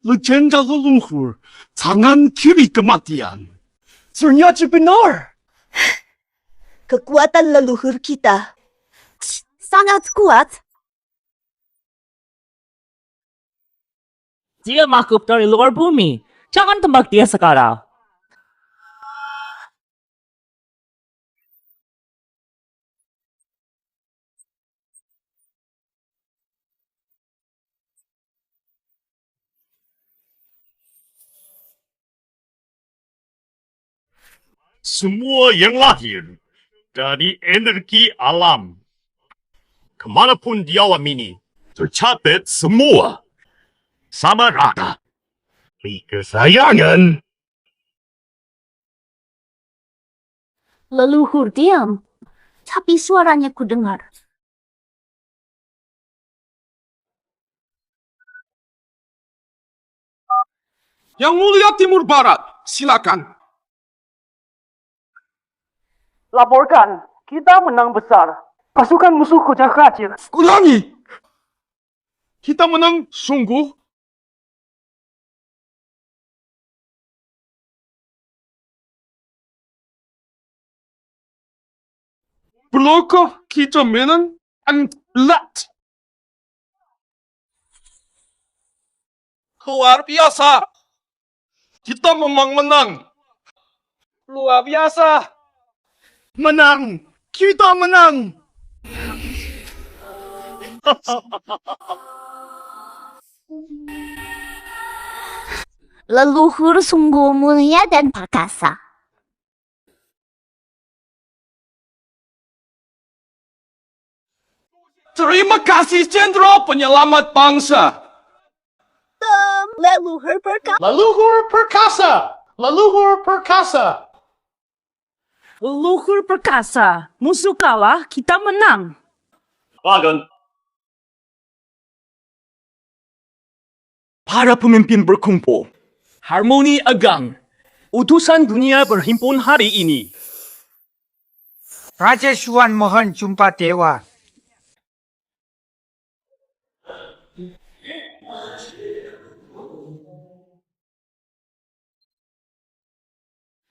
legenda leluhur, tangan kiri kematian. Ternyata benar. Kekuatan leluhur kita sangat kuat. Dia makhluk dari luar bumi. Jangan tembak dia sekarang. Semua yang lahir dari energi alam, kemanapun di alam ini, tercatat semua sama rata. Kesayangan. Leluhur diam. Tapi suaranya ku dengar. Yang Mulia Timur Barat, silakan. Laporkan, kita menang besar. Pasukan musuh kocak kacir. Kurangi. Kita menang sungguh. Perlukah kita menang? Lat. Luar biasa. Kita memang menang. Luar biasa. Menang. Kita menang. Leluhur sungguh mulia dan perkasa. Terima kasih Jenderal Penyelamat Bangsa. Leluhur perkasa. Leluhur perkasa. Leluhur perkasa. Leluhur perkasa. Musuh kalah, kita menang. Bagan. Para pemimpin berkumpul. Harmoni Agang. Utusan dunia berhimpun hari ini. Raja Xuan mohon jumpa dewa.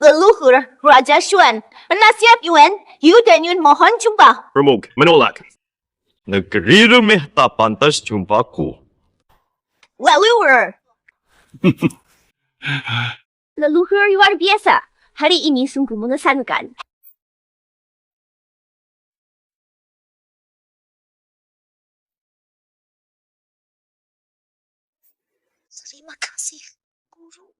Leluhur Raja Xuan, penasihat Yuan, Yu dan Yun mohon jumpa. Remuk menolak. Negeri remeh tak pantas jumpaku. Leluhur. Leluhur luar biasa. Hari ini sungguh mengesankan. Terima kasih, Guru.